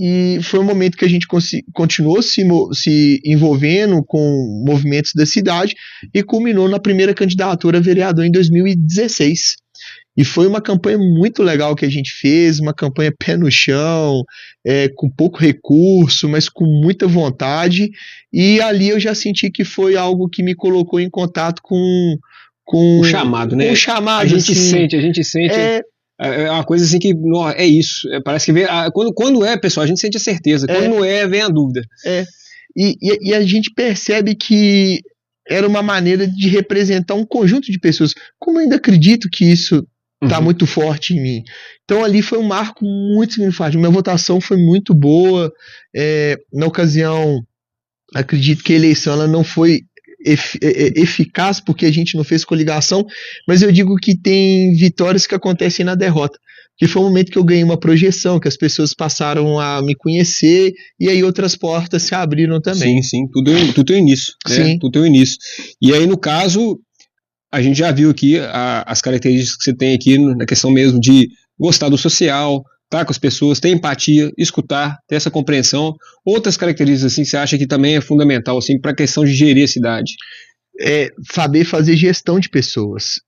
E foi um momento que a gente continuou se envolvendo com movimentos da cidade e culminou na primeira candidatura a vereador em 2016. E foi uma campanha muito legal que a gente fez, uma campanha pé no chão, com pouco recurso, mas com muita vontade. E ali eu já senti que foi algo que me colocou em contato com o chamado, né? O chamado, a gente sente. É uma coisa assim que é isso. Parece que quando pessoal, a gente sente a certeza. Quando não vem a dúvida. E a gente percebe que era uma maneira de representar um conjunto de pessoas. Como eu ainda acredito que isso está muito forte em mim. Então ali foi um marco muito significativo. Minha votação foi muito boa. Na ocasião, acredito que a eleição ela não foi eficaz porque a gente não fez coligação, mas eu digo que tem vitórias que acontecem na derrota. Que foi um momento que eu ganhei uma projeção, que as pessoas passaram a me conhecer e aí outras portas se abriram também. Sim, tudo tem início. Né? Tudo tem início. E aí, no caso, a gente já viu aqui as características que você tem aqui na questão mesmo de gostar do social, estar com as pessoas, ter empatia, escutar, ter essa compreensão. Outras características assim, que você acha que também é fundamental assim, para a questão de gerir a cidade? Saber fazer gestão de pessoas.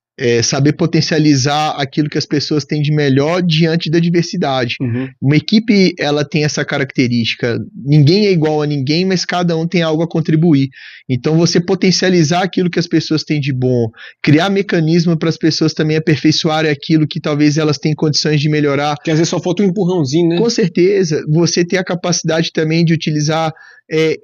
Saber potencializar aquilo que as pessoas têm de melhor diante da diversidade. Uma equipe, ela tem essa característica. Ninguém é igual a ninguém, mas cada um tem algo a contribuir. Então, você potencializar aquilo que as pessoas têm de bom, criar mecanismo para as pessoas também aperfeiçoarem aquilo que talvez elas tenham condições de melhorar. Que às vezes só falta um empurrãozinho, né? Com certeza. Você ter a capacidade também de utilizar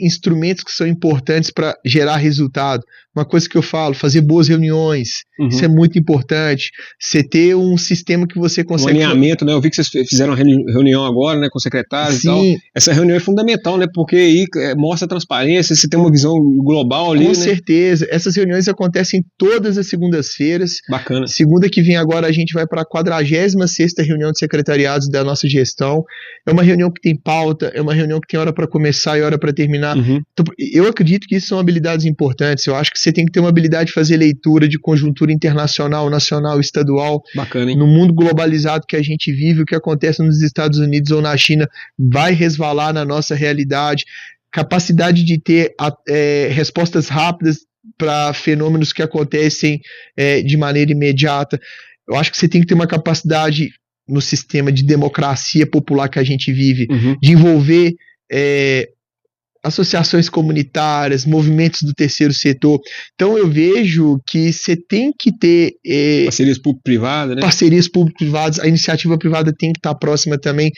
instrumentos que são importantes para gerar resultado. Uma coisa que eu falo, fazer boas reuniões, isso é muito importante. Você ter um sistema que você consegue... Um alinhamento, né? Eu vi que vocês fizeram uma reunião agora, né, com secretários e tal. Essa reunião é fundamental, né? Porque aí mostra a transparência, você tem uma visão global ali, Com certeza. Essas reuniões acontecem todas as segundas-feiras. Bacana. Segunda que vem agora a gente vai para a 46ª reunião de secretariados da nossa gestão. É uma reunião que tem pauta, é uma reunião que tem hora para começar e hora para terminar. Então, eu acredito que isso são habilidades importantes. Eu acho que você tem que ter uma habilidade de fazer leitura de conjuntura internacional, nacional, estadual. Bacana, hein? No mundo globalizado que a gente vive, o que acontece nos Estados Unidos ou na China vai resvalar na nossa realidade. Capacidade de ter respostas rápidas para fenômenos que acontecem de maneira imediata. Eu acho que você tem que ter uma capacidade no sistema de democracia popular que a gente vive, de envolver associações comunitárias, movimentos do terceiro setor. Então eu vejo que você tem que ter parcerias público-privadas, né? Parcerias público-privadas, a iniciativa privada tem que estar próxima também.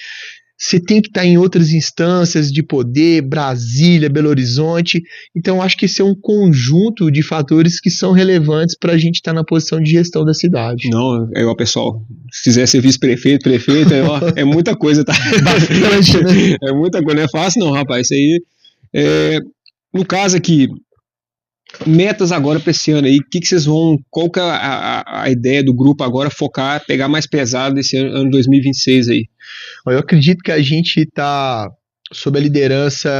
você tem que estar em outras instâncias de poder, Brasília, Belo Horizonte. Então, acho que esse é um conjunto de fatores que são relevantes para a gente estar na posição de gestão da cidade. Não, é igual, pessoal, se quiser ser vice-prefeito, é muita coisa, tá? Bastante, né? É muita coisa, não é fácil não, rapaz, isso aí, no caso aqui, metas agora para esse ano aí, qual que é a ideia do grupo agora, focar, pegar mais pesado esse ano 2026 aí? Eu acredito que a gente está sob a liderança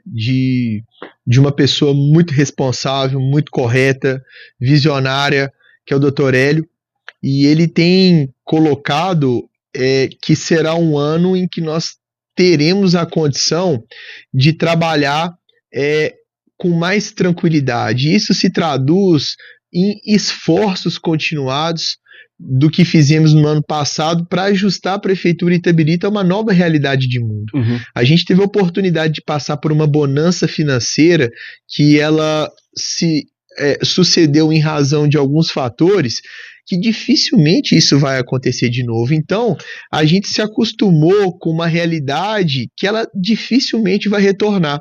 de uma pessoa muito responsável, muito correta, visionária, que é o Dr. Hélio, e ele tem colocado que será um ano em que nós teremos a condição de trabalhar com mais tranquilidade. Isso se traduz em esforços continuados do que fizemos no ano passado para ajustar a Prefeitura Itabirito a uma nova realidade de mundo. Uhum. A gente teve a oportunidade de passar por uma bonança financeira que ela se sucedeu em razão de alguns fatores que dificilmente isso vai acontecer de novo. Então, a gente se acostumou com uma realidade que ela dificilmente vai retornar.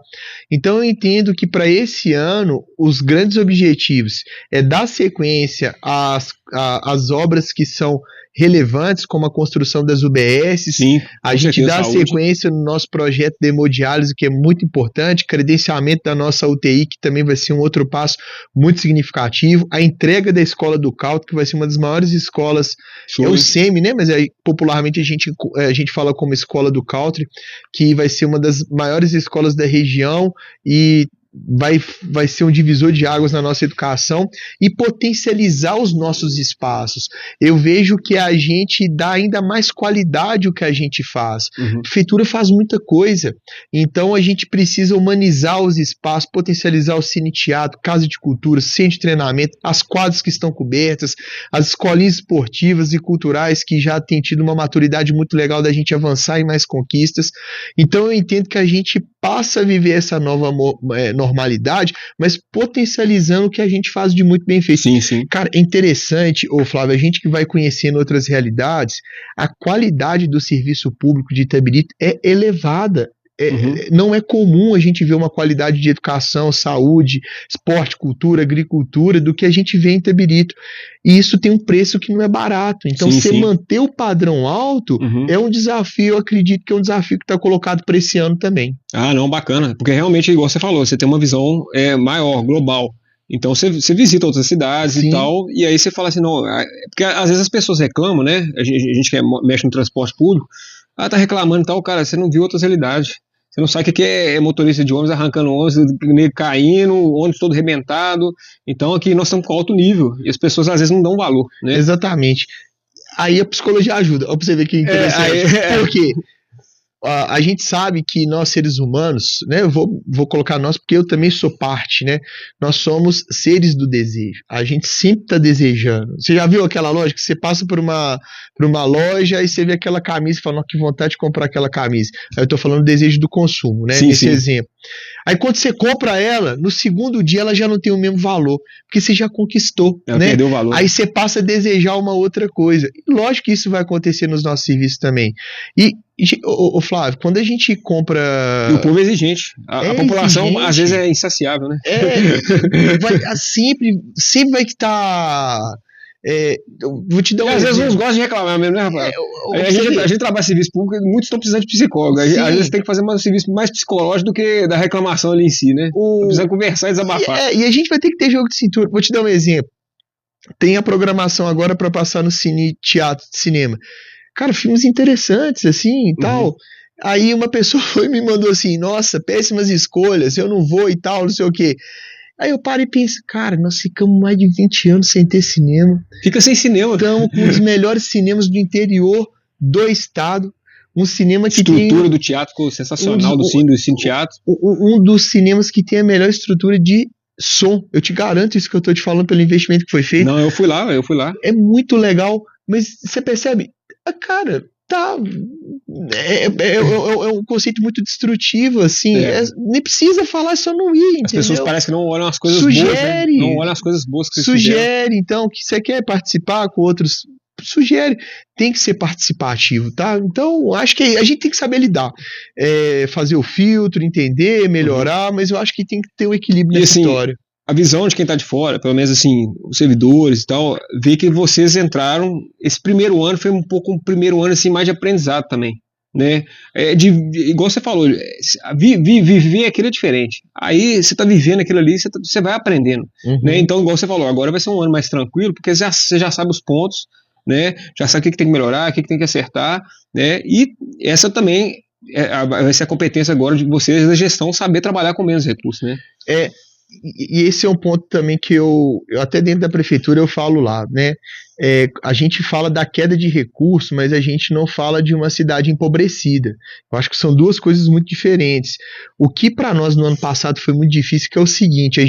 Então, eu entendo que para esse ano, os grandes objetivos é dar sequência às obras que são relevantes, como a construção das UBS. Sim, a gente dá sequência no nosso projeto de hemodiálise, que é muito importante, credenciamento da nossa UTI, que também vai ser um outro passo muito significativo, a entrega da escola do Cautri, que vai ser uma das maiores escolas, é o SEMI, né? Mas popularmente a gente fala como escola do Cautri, que vai ser uma das maiores escolas da região e vai ser um divisor de águas na nossa educação e potencializar os nossos espaços. Eu vejo que a gente dá ainda mais qualidade ao que a gente faz. Uhum. A prefeitura faz muita coisa, então a gente precisa humanizar os espaços, potencializar o cine teatro, casa de cultura, centro de treinamento, as quadras que estão cobertas, as escolinhas esportivas e culturais que já têm tido uma maturidade muito legal da gente avançar em mais conquistas. Então eu entendo que a gente passa a viver essa nova normalidade, mas potencializando o que a gente faz de muito bem feito. Sim, sim. Cara, é interessante, Flávio, a gente que vai conhecendo outras realidades, a qualidade do serviço público de Itabirito é elevada. Não é comum a gente ver uma qualidade de educação, saúde, esporte, cultura, agricultura do que a gente vê em Itabirito. E isso tem um preço que não é barato. Então, você manter o padrão alto é um desafio, eu acredito que é um desafio que está colocado para esse ano também. Ah, não, bacana. Porque realmente, igual você falou, você tem uma visão maior, global. Então você visita outras cidades e tal, e aí você fala assim, não, porque às vezes as pessoas reclamam, né? A gente que mexe no transporte público, tá reclamando e tal, cara, você não viu outras realidades. Você não sabe o que é motorista de ônibus arrancando ônibus, caindo, ônibus todo arrebentado. Então aqui nós estamos com alto nível e as pessoas às vezes não dão valor, né? Exatamente. Aí a psicologia ajuda. Olha pra você ver que interessante. Por quê? A gente sabe que nós seres humanos, né, eu vou colocar nós porque eu também sou parte, né, nós somos seres do desejo, a gente sempre está desejando. Você já viu aquela loja que você passa por uma loja e você vê aquela camisa e fala, nossa, que vontade de comprar aquela camisa. Aí eu tô falando do desejo do consumo, né, nesse exemplo. Aí quando você compra ela, no segundo dia ela já não tem o mesmo valor, porque você já conquistou, né? Perdeu o valor. Aí você passa a desejar uma outra coisa. E lógico que isso vai acontecer nos nossos serviços também. E Flávio, quando a gente compra... E o povo é exigente. A população exigente. Às vezes é insaciável, né? Sempre vai que tá... vou te dar às vezes uns gostam de reclamar mesmo, né, rapaz? A gente trabalha em serviço público e muitos estão precisando de psicólogo. Às vezes tem que fazer um serviço mais psicológico do que da reclamação ali em si, né? Precisa conversar e desabafar. E a gente vai ter que ter jogo de cintura. Vou te dar um exemplo. Tem a programação agora para passar no cine teatro de cinema. Cara, filmes interessantes, assim, e tal. Aí uma pessoa foi e me mandou assim, nossa, péssimas escolhas, eu não vou e tal, não sei o quê. Aí eu paro e penso, cara, nós ficamos mais de 20 anos sem ter cinema. Fica sem cinema. Estamos com um dos melhores cinemas do interior do estado. Um cinema que tem... estrutura do teatro ficou sensacional, do cine teatro. Um dos cinemas que tem a melhor estrutura de som. Eu te garanto isso que eu estou te falando pelo investimento que foi feito. Não, eu fui lá. É muito legal, mas você percebe? Cara, tá... É um conceito muito destrutivo, assim. Nem precisa falar, só não ir, entendeu? As pessoas parecem que não olham as coisas boas, né? Não olham as coisas boas que vocês fizeram. Então, que você quer participar com outros sugere, tem que ser participativo, tá? Então, acho que a gente tem que saber lidar, fazer o filtro, entender, melhorar, mas eu acho que tem que ter um equilíbrio nessa história. A visão de quem está de fora, pelo menos assim, os servidores e tal, vê que vocês entraram, esse primeiro ano foi um pouco um primeiro ano assim, mais de aprendizado também, né? Igual você falou, viver aquilo é diferente. Aí você está vivendo aquilo ali, você vai aprendendo, né? Então, igual você falou, agora vai ser um ano mais tranquilo, porque você já sabe os pontos, né? Já sabe o que tem que melhorar, o que tem que acertar, né? E essa também vai ser a competência agora de vocês da gestão, saber trabalhar com menos recursos, né? E esse é um ponto também que eu até dentro da prefeitura eu falo lá, né? A gente fala da queda de recursos, mas a gente não fala de uma cidade empobrecida. Eu acho que são duas coisas muito diferentes. O que para nós no ano passado foi muito difícil, que é o seguinte, a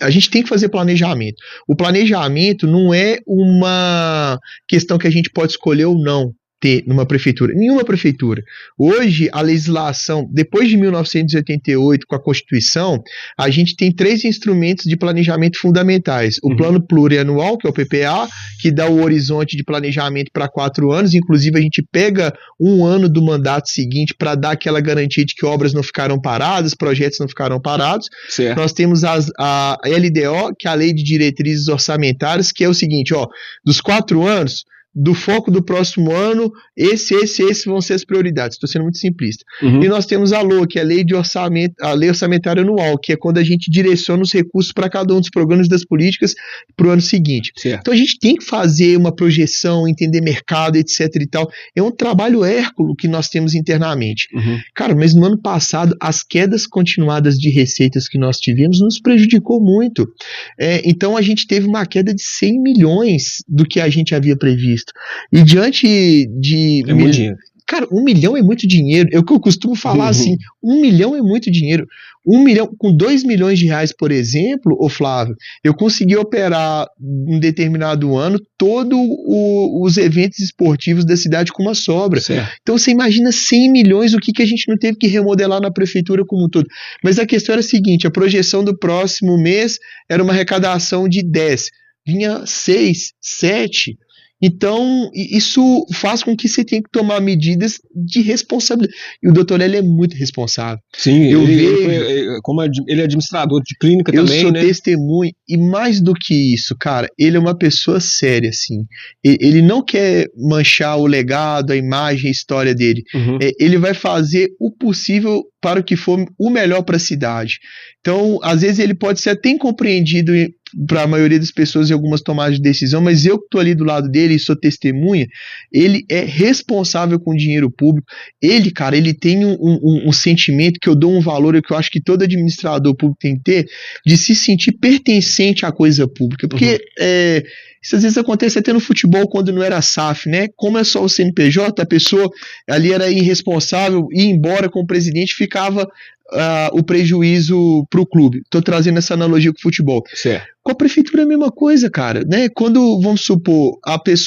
gente tem que fazer planejamento. O planejamento não é uma questão que a gente pode escolher ou não ter numa prefeitura, nenhuma prefeitura. Hoje, a legislação, depois de 1988, com a Constituição, a gente tem 3 instrumentos de planejamento fundamentais. O Plano Plurianual, que é o PPA, que dá o horizonte de planejamento para 4 anos, inclusive a gente pega um ano do mandato seguinte para dar aquela garantia de que obras não ficaram paradas, projetos não ficaram parados. Certo. Nós temos a LDO, que é a Lei de Diretrizes Orçamentárias, que é o seguinte, dos 4 anos, do foco do próximo ano, esses vão ser as prioridades. Estou sendo muito simplista. E nós temos a LOA, que é a Lei Orçamentária Anual, que é quando a gente direciona os recursos para cada um dos programas das políticas para o ano seguinte. Certo. Então a gente tem que fazer uma projeção, entender mercado, etc e tal. É um trabalho hérculo que nós temos internamente. Cara, mas no ano passado, as quedas continuadas de receitas que nós tivemos nos prejudicou muito. Então a gente teve uma queda de 100 milhões do que a gente havia previsto. E diante de... É muito dinheiro. Cara, 1 milhão é muito dinheiro. É o que eu costumo falar assim, 1 milhão é muito dinheiro. 1 milhão, com 2 milhões de reais, por exemplo, ô Flávio, eu consegui operar em determinado ano todos os eventos esportivos da cidade com uma sobra. Certo. Então você imagina 100 milhões, o que a gente não teve que remodelar na prefeitura como um todo. Mas a questão era a seguinte, a projeção do próximo mês era uma arrecadação de 10. Vinha 6, 7... Então, isso faz com que você tenha que tomar medidas de responsabilidade. E o doutor Hélio é muito responsável. Sim, como ele é administrador de clínica também, eu sou né? testemunha, e mais do que isso, cara, ele é uma pessoa séria, assim. Ele não quer manchar o legado, a imagem, a história dele. Ele vai fazer o possível para o que for o melhor para a cidade. Então, às vezes ele pode ser até incompreendido para a maioria das pessoas em algumas tomadas de decisão, mas eu que estou ali do lado dele e sou testemunha, ele é responsável com o dinheiro público. Ele, cara, ele tem um sentimento que eu dou um valor, que eu acho que todo administrador público tem que ter, de se sentir pertencente à coisa pública, porque isso às vezes acontece até no futebol quando não era SAF, né? Como é só o CNPJ, a pessoa ali era irresponsável, ia embora com o presidente, ficava o prejuízo para o clube. Estou trazendo essa analogia com o futebol. Certo. Com a prefeitura é a mesma coisa, cara, né? Quando, vamos supor,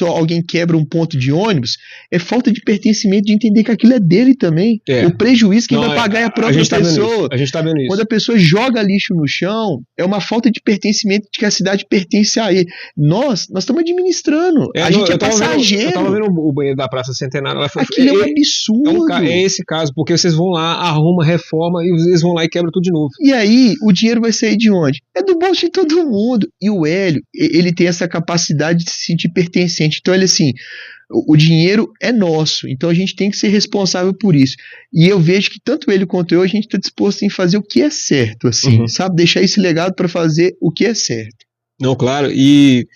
alguém quebra um ponto de ônibus, é falta de pertencimento, de entender que aquilo é dele também. O prejuízo quem vai pagar é a própria pessoa. A gente tá vendo isso. Quando a pessoa joga lixo no chão, é uma falta de pertencimento de que a cidade pertence a ele. Nós estamos administrando. A gente é passageiro. Eu tava vendo o banheiro da Praça Centenário. Aquilo é um absurdo. É esse caso, porque vocês vão lá, arrumam, reforma, e eles vão lá e quebram tudo de novo. E aí, o dinheiro vai sair de onde? É do bolso de todo mundo. E o Hélio, ele tem essa capacidade de se sentir pertencente. Então ele assim, o dinheiro é nosso, então a gente tem que ser responsável por isso. E eu vejo que tanto ele quanto eu, a gente está disposto em fazer o que é certo, assim, sabe? Deixar esse legado para fazer o que é certo. Não, claro, e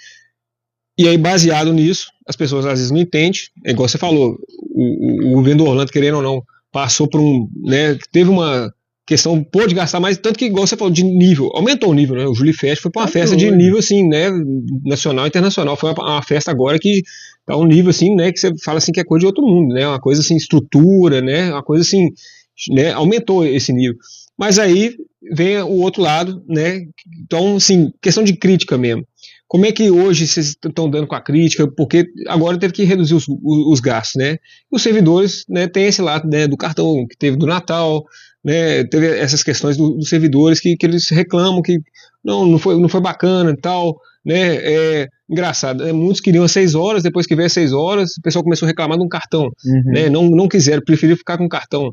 aí baseado nisso, as pessoas às vezes não entendem, é igual você falou, o governo do Orlando, querendo ou não, passou por teve uma questão, pôde gastar mais, tanto que, igual você falou, de nível, aumentou o nível, né? O Júlio Fest foi para uma festa de nível, assim, né? Nacional e internacional. Foi uma festa agora que tá um nível, assim, né? Que você fala, assim, que é coisa de outro mundo, né? Uma coisa, assim, estrutura, né? Uma coisa, assim, né? Aumentou esse nível. Mas aí vem o outro lado, né? Então, assim, questão de crítica mesmo. Como é que hoje vocês estão dando com a crítica? Porque agora teve que reduzir os gastos, né? Os servidores, né, tem esse lado, né, do cartão que teve do Natal, né, teve essas questões dos servidores que eles reclamam que não foi bacana e tal, né? Engraçado, muitos queriam 6 horas, depois que veio as 6 horas, o pessoal começou a reclamar de um cartão, né? Não quiseram, preferiram ficar com o cartão.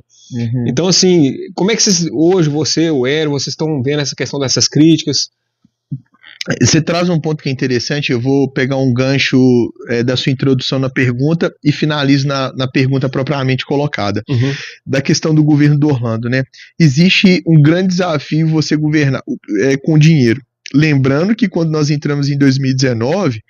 Então, assim, como é que vocês, hoje, você, o Hélio, vocês estão vendo essa questão dessas críticas? Você traz um ponto que é interessante, eu vou pegar um gancho da sua introdução na pergunta e finalizo na pergunta propriamente colocada, da questão do governo do Orlando, né? Existe um grande desafio você governar com dinheiro. Lembrando que quando nós entramos em 2019,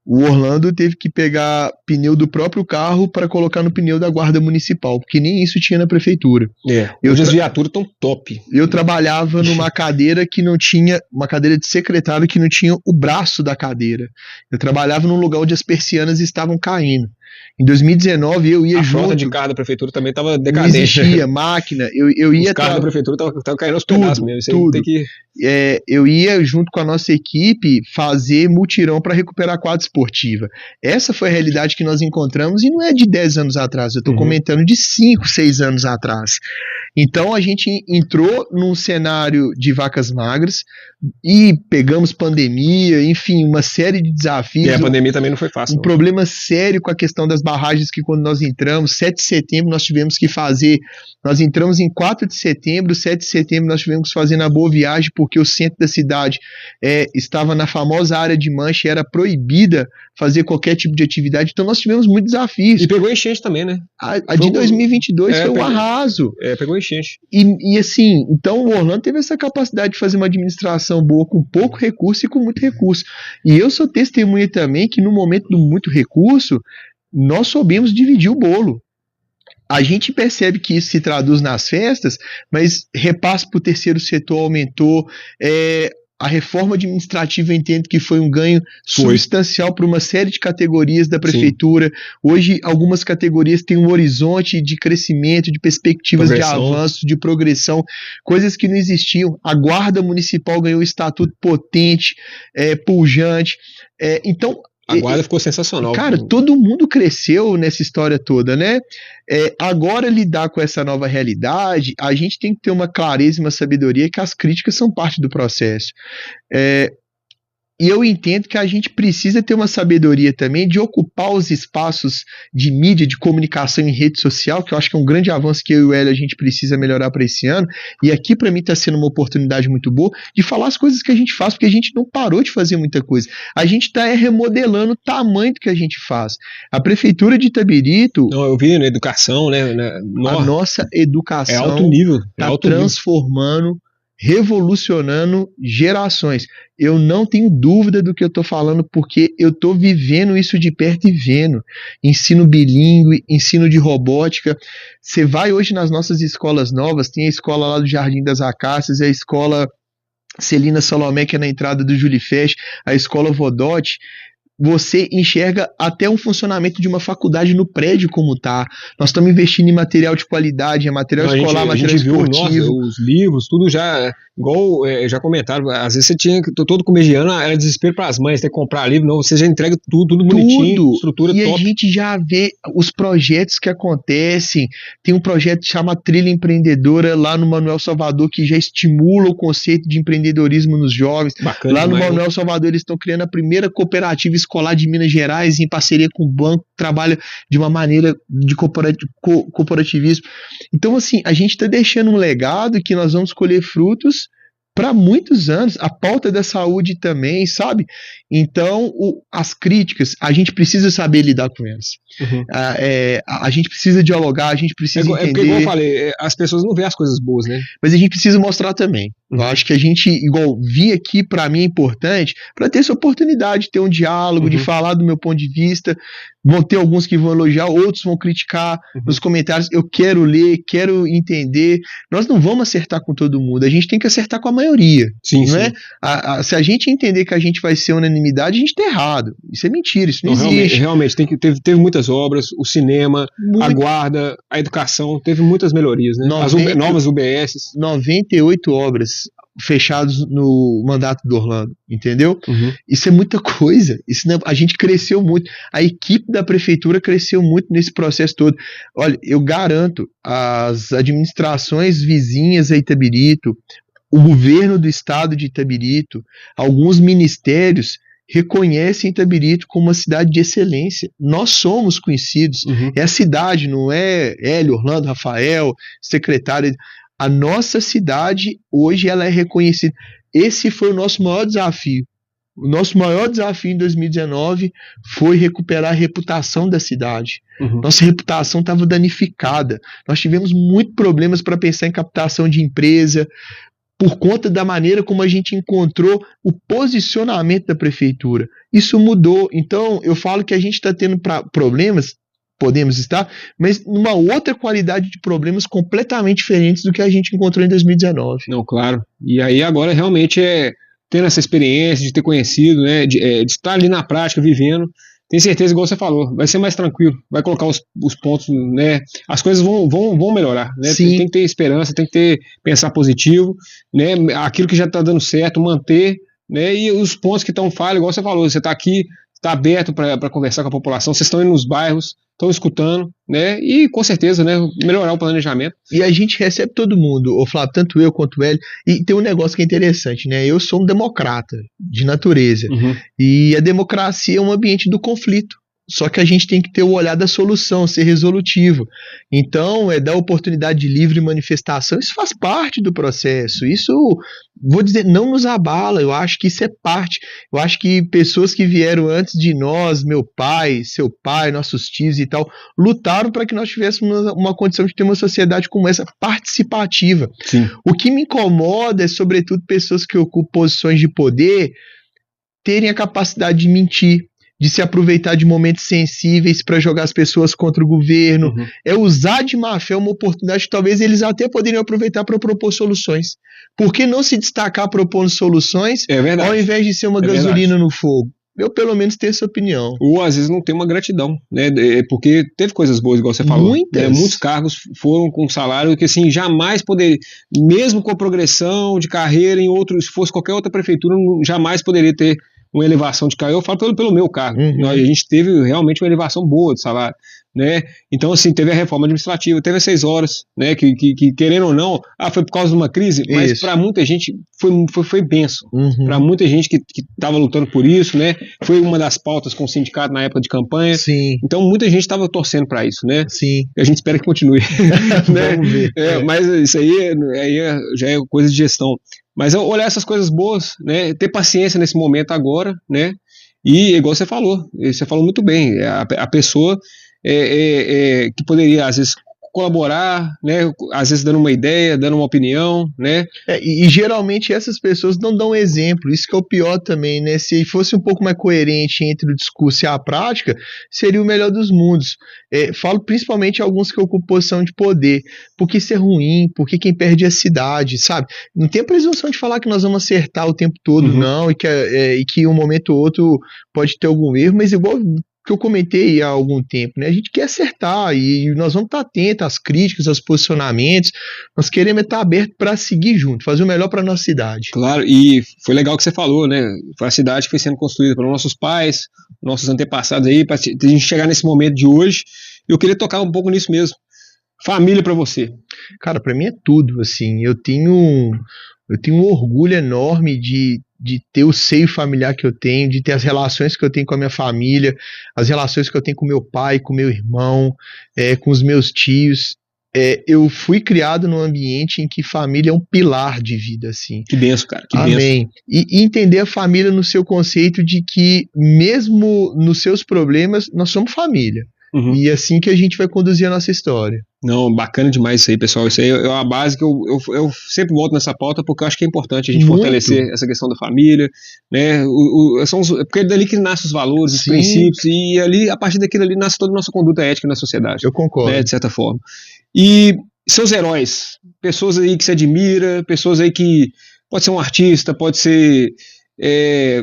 o Orlando teve que pegar pneu do próprio carro para colocar no pneu da guarda municipal, porque nem isso tinha na prefeitura. Hoje as viaturas estão top. Eu trabalhava numa cadeira que não tinha, uma cadeira de secretário que não tinha o braço da cadeira. Eu trabalhava num lugar onde as persianas estavam caindo. Em 2019 eu ia junto. A frota de carro da prefeitura também estava decadente. Não existia máquina. Eu ia. Os carros da prefeitura estavam caindo aos pedaços mesmo. Isso tudo. Tem que... eu ia junto com a nossa equipe fazer mutirão para recuperar a quadra esportiva. Essa foi a realidade que nós encontramos e não é de 10 anos atrás. Eu estou comentando de 5, 6 anos atrás. Então a gente entrou num cenário de vacas magras e pegamos pandemia, enfim, uma série de desafios. E a pandemia também não foi fácil. Um problema sério com a questão das barragens que quando nós entramos, 7 de setembro nós tivemos que fazer, nós entramos em 4 de setembro, 7 de setembro nós tivemos que fazer na Boa Viagem porque o centro da cidade estava na famosa área de mancha e era proibida fazer qualquer tipo de atividade, então nós tivemos muitos desafios. E pegou enchente também, né? A de 2022 foi um arraso. Pegou enchente. E assim, então o Orlando teve essa capacidade de fazer uma administração boa com pouco recurso e com muito recurso. E eu sou testemunha também que no momento do muito recurso, nós soubemos dividir o bolo. A gente percebe que isso se traduz nas festas, mas repasse para o terceiro setor aumentou, a reforma administrativa eu entendo que foi um ganho substancial para uma série de categorias da prefeitura. Sim. Hoje, algumas categorias têm um horizonte de crescimento, de perspectivas de avanço, de progressão, coisas que não existiam. A Guarda Municipal ganhou um estatuto potente, pujante. Então, a guarda ficou sensacional. Cara, todo mundo cresceu nessa história toda, né? Agora, lidar com essa nova realidade, a gente tem que ter uma clareza e uma sabedoria que as críticas são parte do processo. E eu entendo que a gente precisa ter uma sabedoria também de ocupar os espaços de mídia, de comunicação em rede social, que eu acho que é um grande avanço que eu e o Hélio a gente precisa melhorar para esse ano. E aqui para mim está sendo uma oportunidade muito boa de falar as coisas que a gente faz, porque a gente não parou de fazer muita coisa. A gente está remodelando o tamanho do que a gente faz. A Prefeitura de Itabirito... Não, eu vi na educação, né? A nossa educação é alto nível. Está transformando... revolucionando gerações. Eu não tenho dúvida do que eu estou falando, porque eu estou vivendo isso de perto e vendo. Ensino bilíngue, ensino de robótica. Você vai hoje nas nossas escolas novas, tem a escola lá do Jardim das Acácias, a escola Celina Salomé, que é na entrada do Julifest, a escola Vodote. Você enxerga até um funcionamento de uma faculdade no prédio como tá. Nós estamos investindo em material de qualidade, material escolar, material esportivo. Viu, os livros, tudo já, igual já comentaram, às vezes você tinha, todo começo era desespero para as mães, ter que comprar livro, não, você já entrega tudo bonitinho, estrutura e top. E a gente já vê os projetos que acontecem, tem um projeto que chama Trilha Empreendedora lá no Manuel Salvador, que já estimula o conceito de empreendedorismo nos jovens. Bacana, lá no Manuel Salvador eles estão criando a primeira cooperativa escolar de Minas Gerais, em parceria com o banco, que trabalha de uma maneira de corporativismo. Então, assim, a gente está deixando um legado que nós vamos colher frutos para muitos anos. A pauta da saúde também, sabe? Então, as críticas, a gente precisa saber lidar com elas. A gente precisa dialogar, a gente precisa entender. Porque, igual eu falei, as pessoas não veem as coisas boas, né? Mas a gente precisa mostrar também. Eu acho que a gente, igual, vir aqui para mim é importante para ter essa oportunidade de ter um diálogo, de falar do meu ponto de vista. Vão ter alguns que vão elogiar, outros vão criticar nos comentários. Eu quero ler, quero entender. Nós não vamos acertar com todo mundo, a gente tem que acertar com a maioria. Sim, não é? Se a gente entender que a gente vai ser unanimidade, a gente tá errado. Isso é mentira, isso não existe. Realmente teve muitas obras, o cinema, a guarda, a educação, teve muitas melhorias, né? As novas UBSs. 98 obras fechados no mandato do Orlando, entendeu? Isso é muita coisa. A gente cresceu muito. A equipe da prefeitura cresceu muito nesse processo todo. Olha, eu garanto, as administrações vizinhas a Itabirito, o governo do estado de Itabirito, alguns ministérios reconhecem Itabirito como uma cidade de excelência. Nós somos conhecidos. É a cidade, não é Hélio, Orlando, Rafael, secretário. A nossa cidade, hoje, ela é reconhecida. Esse foi o nosso maior desafio. O nosso maior desafio em 2019 foi recuperar a reputação da cidade. Nossa reputação estava danificada. Nós tivemos muitos problemas para pensar em captação de empresa, por conta da maneira como a gente encontrou o posicionamento da prefeitura. Isso mudou. Então, eu falo que a gente está tendo problemas, podemos estar, mas numa outra qualidade de problemas completamente diferentes do que a gente encontrou em 2019. Não, claro. E aí agora realmente tendo essa experiência de ter conhecido, né, de estar ali na prática, vivendo, tenho certeza, igual você falou, vai ser mais tranquilo, vai colocar os pontos, né, as coisas vão melhorar, né, tem que ter esperança, tem que pensar positivo, né, aquilo que já está dando certo, manter, né, e os pontos que estão falhos, igual você falou, você está aqui, está aberto para conversar com a população, vocês estão indo nos bairros, estão escutando, né, e com certeza, né, melhorar o planejamento. E a gente recebe todo mundo, ô Flávio, tanto eu quanto o Hélio, e tem um negócio que é interessante, né, eu sou um democrata de natureza, e a democracia é um ambiente do conflito, só que a gente tem que ter o olhar da solução, ser resolutivo. Então, dar oportunidade de livre manifestação, isso faz parte do processo, isso, vou dizer, não nos abala, eu acho que isso é parte, eu acho que pessoas que vieram antes de nós, meu pai, seu pai, nossos tios e tal, lutaram para que nós tivéssemos uma condição de ter uma sociedade como essa, participativa. Sim. O que me incomoda é, sobretudo, pessoas que ocupam posições de poder terem a capacidade de mentir, de se aproveitar de momentos sensíveis para jogar as pessoas contra o governo, é usar de má fé uma oportunidade que talvez eles até poderiam aproveitar para propor soluções. Por que não se destacar propondo soluções, ao invés de ser uma gasolina no fogo? Eu, pelo menos, tenho essa opinião. Ou, às vezes, não tem uma gratidão, né? Porque teve coisas boas, igual você falou. Muitos cargos foram com salário que, assim, jamais poderia, mesmo com a progressão de carreira em outro, se fosse qualquer outra prefeitura, jamais poderia ter uma elevação de cargo. Eu falo pelo meu cargo. A gente teve realmente uma elevação boa de salário, né? Então, assim, teve a reforma administrativa, teve as 6 horas, né? Que querendo ou não, foi por causa de uma crise, mas para muita gente foi bênção. Para muita gente que estava lutando por isso, né? Foi uma das pautas com o sindicato na época de campanha. Sim. Então, muita gente estava torcendo para isso, né? Sim. E a gente espera que continue. Né? Vamos ver. Mas isso aí já é coisa de gestão. Mas olhar essas coisas boas, né? Ter paciência nesse momento agora, né? E igual você falou muito bem, a pessoa que poderia, às vezes, colaborar, né? Às vezes dando uma ideia, dando uma opinião, né? E geralmente essas pessoas não dão exemplo, isso que é o pior também, né? Se fosse um pouco mais coerente entre o discurso e a prática, seria o melhor dos mundos. Falo principalmente alguns que ocupam posição de poder, porque isso é ruim, porque quem perde é a cidade, sabe? Não tem a presunção de falar que nós vamos acertar o tempo todo, não, e que um momento ou outro pode ter algum erro, mas igual que eu comentei há algum tempo, né? A gente quer acertar e nós vamos estar atentos às críticas, aos posicionamentos, nós queremos estar abertos para seguir junto, fazer o melhor para a nossa cidade. Claro, e foi legal que você falou, né? Foi a cidade que foi sendo construída pelos nossos pais, nossos antepassados aí, para a gente chegar nesse momento de hoje. Eu queria tocar um pouco nisso mesmo. Família para você. Cara, para mim é tudo, assim, eu tenho um orgulho enorme de ter o seio familiar que eu tenho, de ter as relações que eu tenho com a minha família, as relações que eu tenho com meu pai, com meu irmão, com os meus tios. Eu fui criado num ambiente em que família é um pilar de vida, assim. Que benção, cara, que Amém. benção. E entender a família no seu conceito de que, mesmo nos seus problemas, nós somos família. E é assim que a gente vai conduzir a nossa história. Não, bacana demais isso aí, pessoal. Isso aí é uma base que eu sempre volto nessa pauta, porque eu acho que é importante a gente fortalecer essa questão da família, né? Porque é dali que nascem os valores, os princípios, e ali, a partir daquilo ali, nasce toda a nossa conduta ética na sociedade. Eu concordo. Né, de certa forma. E seus heróis, pessoas aí que você admira, pessoas aí que pode ser um artista, pode ser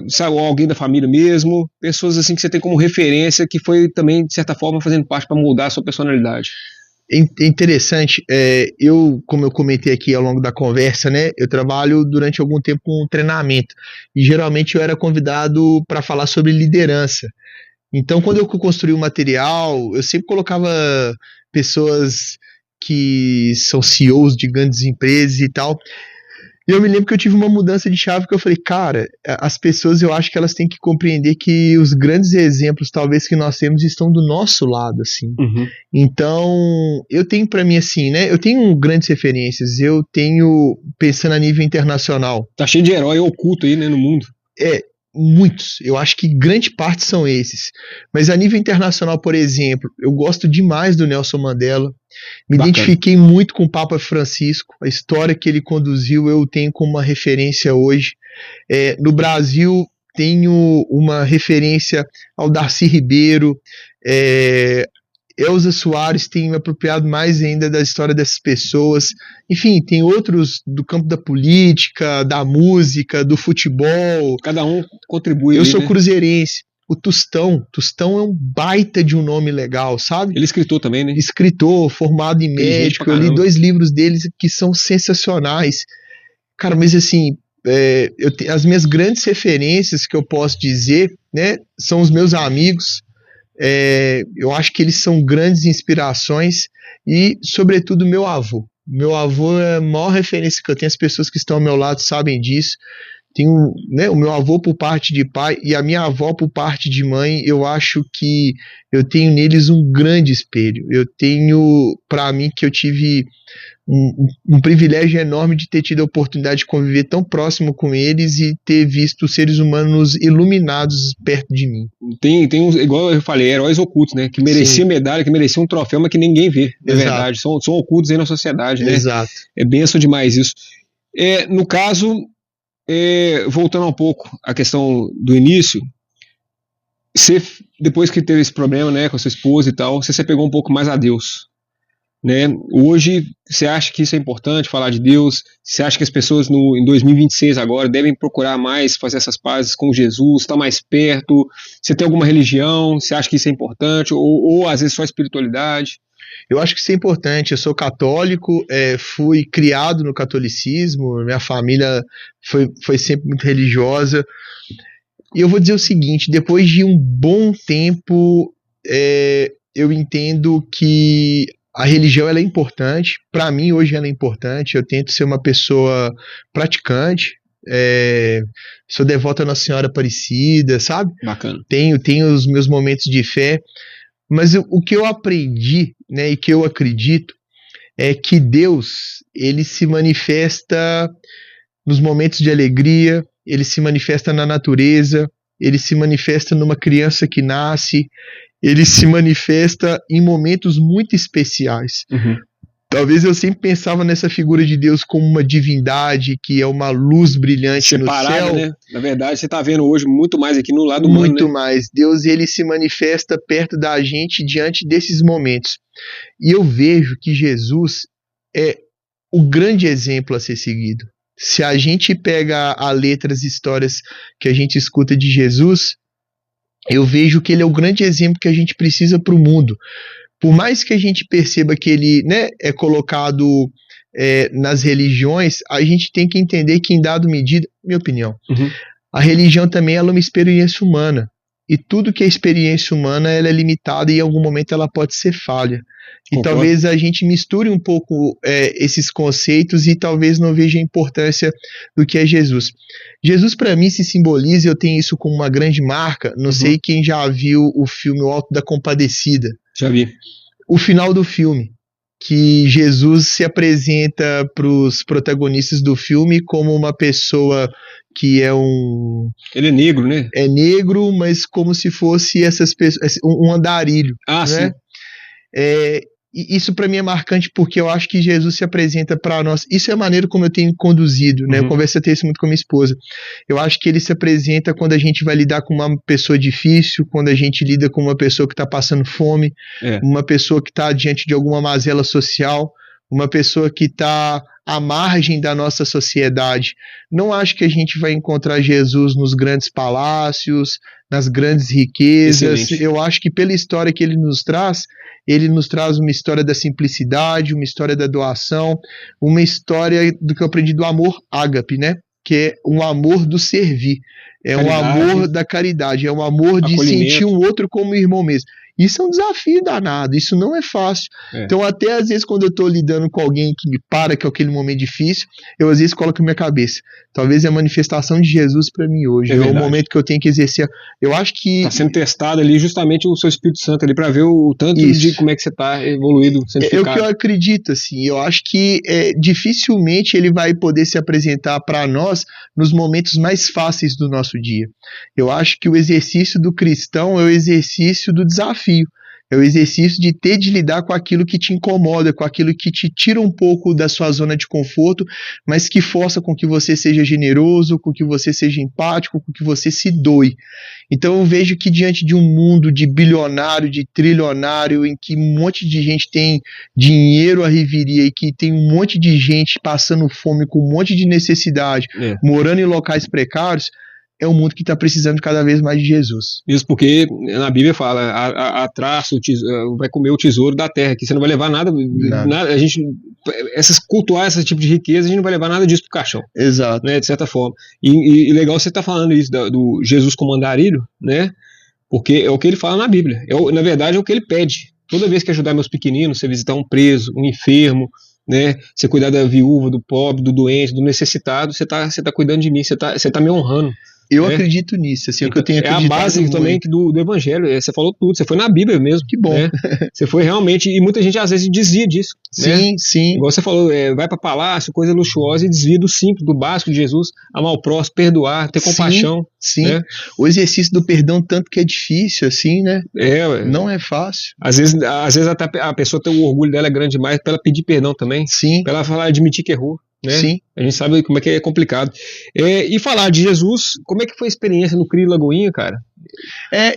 sabe, alguém da família mesmo, pessoas assim que você tem como referência, que foi também, de certa forma, fazendo parte para moldar a sua personalidade. É interessante, como eu comentei aqui ao longo da conversa, né, eu trabalho durante algum tempo com treinamento, e geralmente eu era convidado para falar sobre liderança. Então, quando eu construí o material, eu sempre colocava pessoas que são CEOs de grandes empresas e tal. E eu me lembro que eu tive uma mudança de chave que eu falei, cara, as pessoas, eu acho que elas têm que compreender que os grandes exemplos, talvez, que nós temos estão do nosso lado, assim. Uhum. Então, eu tenho pra mim, assim, né, eu tenho grandes referências, eu tenho, pensando a nível internacional. Tá cheio de herói oculto aí, né, no mundo. Muitos, eu acho que grande parte são esses. Mas a nível internacional, por exemplo, eu gosto demais do Nelson Mandela. Me Bacana. identifiquei muito com o Papa Francisco. A história que ele conduziu eu tenho como uma referência hoje. No Brasil, tenho uma referência ao Darcy Ribeiro. Elza Soares tem me apropriado mais ainda da história dessas pessoas. Enfim, tem outros do campo da política, da música, do futebol. Cada um contribui. Eu sou cruzeirense. O Tostão é um baita de um nome legal, sabe? Ele é escritor também, né? Escritor, formado em médico. Eu li 2 livros deles que são sensacionais. Cara, mas assim, as minhas grandes referências que eu posso dizer, né, são os meus amigos. Eu acho que eles são grandes inspirações e, sobretudo, meu avô. Meu avô é a maior referência que eu tenho, as pessoas que estão ao meu lado sabem disso. Tenho, né, o meu avô por parte de pai e a minha avó por parte de mãe. Eu acho que eu tenho neles um grande espelho. Eu tenho, para mim, que eu tive um privilégio enorme de ter tido a oportunidade de conviver tão próximo com eles e ter visto seres humanos iluminados perto de mim. Tem uns, igual eu falei, heróis ocultos, né? Que mereciam medalha, que mereciam um troféu, mas que ninguém vê, na verdade. São ocultos aí na sociedade, né? Exato. É benção demais isso. No caso, voltando um pouco à questão do início, você, depois que teve esse problema, né, com a sua esposa e tal, você se apegou um pouco mais a Deus. Né? Hoje, você acha que isso é importante, falar de Deus? Você acha que as pessoas em 2026 agora devem procurar mais fazer essas pazes com Jesus, estar mais perto? Você tem alguma religião? Você acha que isso é importante? Ou às vezes só espiritualidade? Eu acho que isso é importante. Eu sou católico, fui criado no catolicismo, minha família foi sempre muito religiosa. E eu vou dizer o seguinte, depois de um bom tempo, eu entendo que a religião ela é importante, para mim hoje ela é importante, eu tento ser uma pessoa praticante, sou devoto a Nossa Senhora Aparecida, sabe? Bacana. Tenho os meus momentos de fé, mas o que eu aprendi, né, e que eu acredito, é que Deus, ele se manifesta nos momentos de alegria, ele se manifesta na natureza, ele se manifesta numa criança que nasce, ele se manifesta em momentos muito especiais. Uhum. Talvez eu sempre pensava nessa figura de Deus como uma divindade, que é uma luz brilhante separada, no céu. Né? Na verdade, você está vendo hoje muito mais aqui no lado humano. Muito né? mais. Deus, ele se manifesta perto da gente diante desses momentos. E eu vejo que Jesus é o grande exemplo a ser seguido. Se a gente pega a letra, as histórias que a gente escuta de Jesus, eu vejo que ele é o grande exemplo que a gente precisa para o mundo. Por mais que a gente perceba que ele, né, é colocado nas religiões, a gente tem que entender que em dado medida, minha opinião, a religião também ela é uma experiência humana. E tudo que é experiência humana ela é limitada e em algum momento ela pode ser falha. E talvez a gente misture um pouco esses conceitos e talvez não veja a importância do que é Jesus. Jesus para mim se simboliza, eu tenho isso como uma grande marca, não sei quem já viu o filme O Alto da Compadecida. Já vi. O final do filme, que Jesus se apresenta para os protagonistas do filme como uma pessoa que é Ele é negro, né? É negro, mas como se fosse essas pessoas, um andarilho. Ah, né? Sim. E isso para mim é marcante porque eu acho que Jesus se apresenta para nós. Isso é a maneira como eu tenho conduzido, né? Eu conversei isso muito com a minha esposa. Eu acho que ele se apresenta quando a gente vai lidar com uma pessoa difícil, quando a gente lida com uma pessoa que está passando fome, uma pessoa que está diante de alguma mazela social, uma pessoa que está à margem da nossa sociedade. Não acho que a gente vai encontrar Jesus nos grandes palácios, nas grandes riquezas. Excelente. Eu acho que pela história que ele nos traz uma história da simplicidade, uma história da doação, uma história do que eu aprendi do amor ágape, né? Que é um amor do servir, é um amor da caridade, é um amor de sentir um outro como irmão mesmo. Isso é um desafio danado, isso não é fácil. Então, até às vezes, quando eu estou lidando com alguém que me para, que é aquele momento difícil, eu às vezes coloco na minha cabeça, talvez é a manifestação de Jesus para mim hoje, é o momento que eu tenho que exercer. Eu acho que... Está sendo testado ali justamente o seu Espírito Santo ali para ver o tanto de como é que você está evoluído, santificado. É o que eu acredito, assim, eu acho que dificilmente ele vai poder se apresentar para nós nos momentos mais fáceis do nosso dia. Eu acho que o exercício do cristão é o exercício do desafio. É o exercício de ter de lidar com aquilo que te incomoda, com aquilo que te tira um pouco da sua zona de conforto, mas que força com que você seja generoso, com que você seja empático, com que você se doe. Então eu vejo que diante de um mundo de bilionário, de trilionário, em que um monte de gente tem dinheiro à reveria e que tem um monte de gente passando fome, com um monte de necessidade, morando em locais precários, é um mundo que está precisando cada vez mais de Jesus. Isso porque na Bíblia fala, a traça, vai comer o tesouro da terra, que você não vai levar nada. A gente, cultuar esse tipo de riqueza, a gente não vai levar nada disso pro caixão. Exato. Né, de certa forma. E legal você estar falando isso, do Jesus como andarilho, né? Porque é o que ele fala na Bíblia. Na verdade, é o que ele pede. Toda vez que ajudar meus pequeninos, você visitar um preso, um enfermo, né? Você cuidar da viúva, do pobre, do doente, do necessitado, você tá cuidando de mim, você tá me honrando. Eu acredito nisso, assim, o que eu tenho acreditado. É a base também do evangelho, você falou tudo, você foi na Bíblia mesmo. Que bom. Né? Você foi realmente, e muita gente às vezes desvia disso. Sim, né? sim. Igual você falou, vai para palácio, coisa luxuosa, e desvia do simples, do básico de Jesus, amar o próximo, perdoar, ter compaixão. Sim, né? O exercício do perdão, tanto que é difícil, assim, né? Não é fácil. Às vezes até a pessoa tem o orgulho dela é grande demais para ela pedir perdão também. Sim. Para ela falar, admitir que errou. Né? Sim. A gente sabe como é que é complicado. E falar de Jesus, como é que foi a experiência no CRI Lagoinha, cara?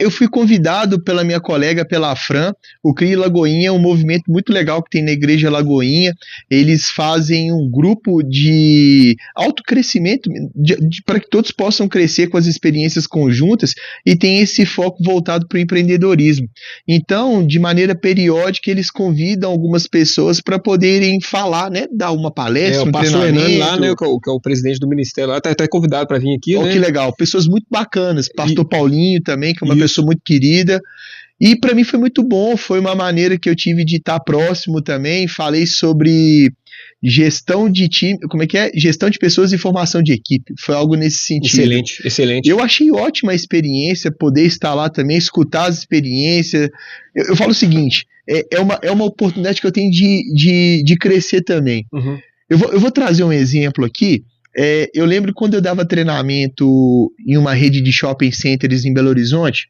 Eu fui convidado pela minha colega, pela Fran. O CRI Lagoinha é um movimento muito legal que tem na Igreja Lagoinha. Eles fazem um grupo de autocrescimento, para que todos possam crescer com as experiências conjuntas, e tem esse foco voltado para o empreendedorismo. Então, de maneira periódica, eles convidam algumas pessoas para poderem falar, né, dar uma palestra, o pastor Hernani lá, né, que é o presidente do ministério lá, tá convidado para vir aqui. Né? Que legal, pessoas muito bacanas, pastor Paulinho também, que é uma pessoa muito querida, e para mim foi muito bom, foi uma maneira que eu tive de estar próximo também. Falei sobre gestão de time, gestão de pessoas e formação de equipe, foi algo nesse sentido. Excelente. Eu achei ótima a experiência, poder estar lá também, escutar as experiências. Eu falo o seguinte, é uma oportunidade que eu tenho de crescer também. Uhum. Eu vou trazer um exemplo aqui. Eu lembro quando eu dava treinamento em uma rede de shopping centers em Belo Horizonte,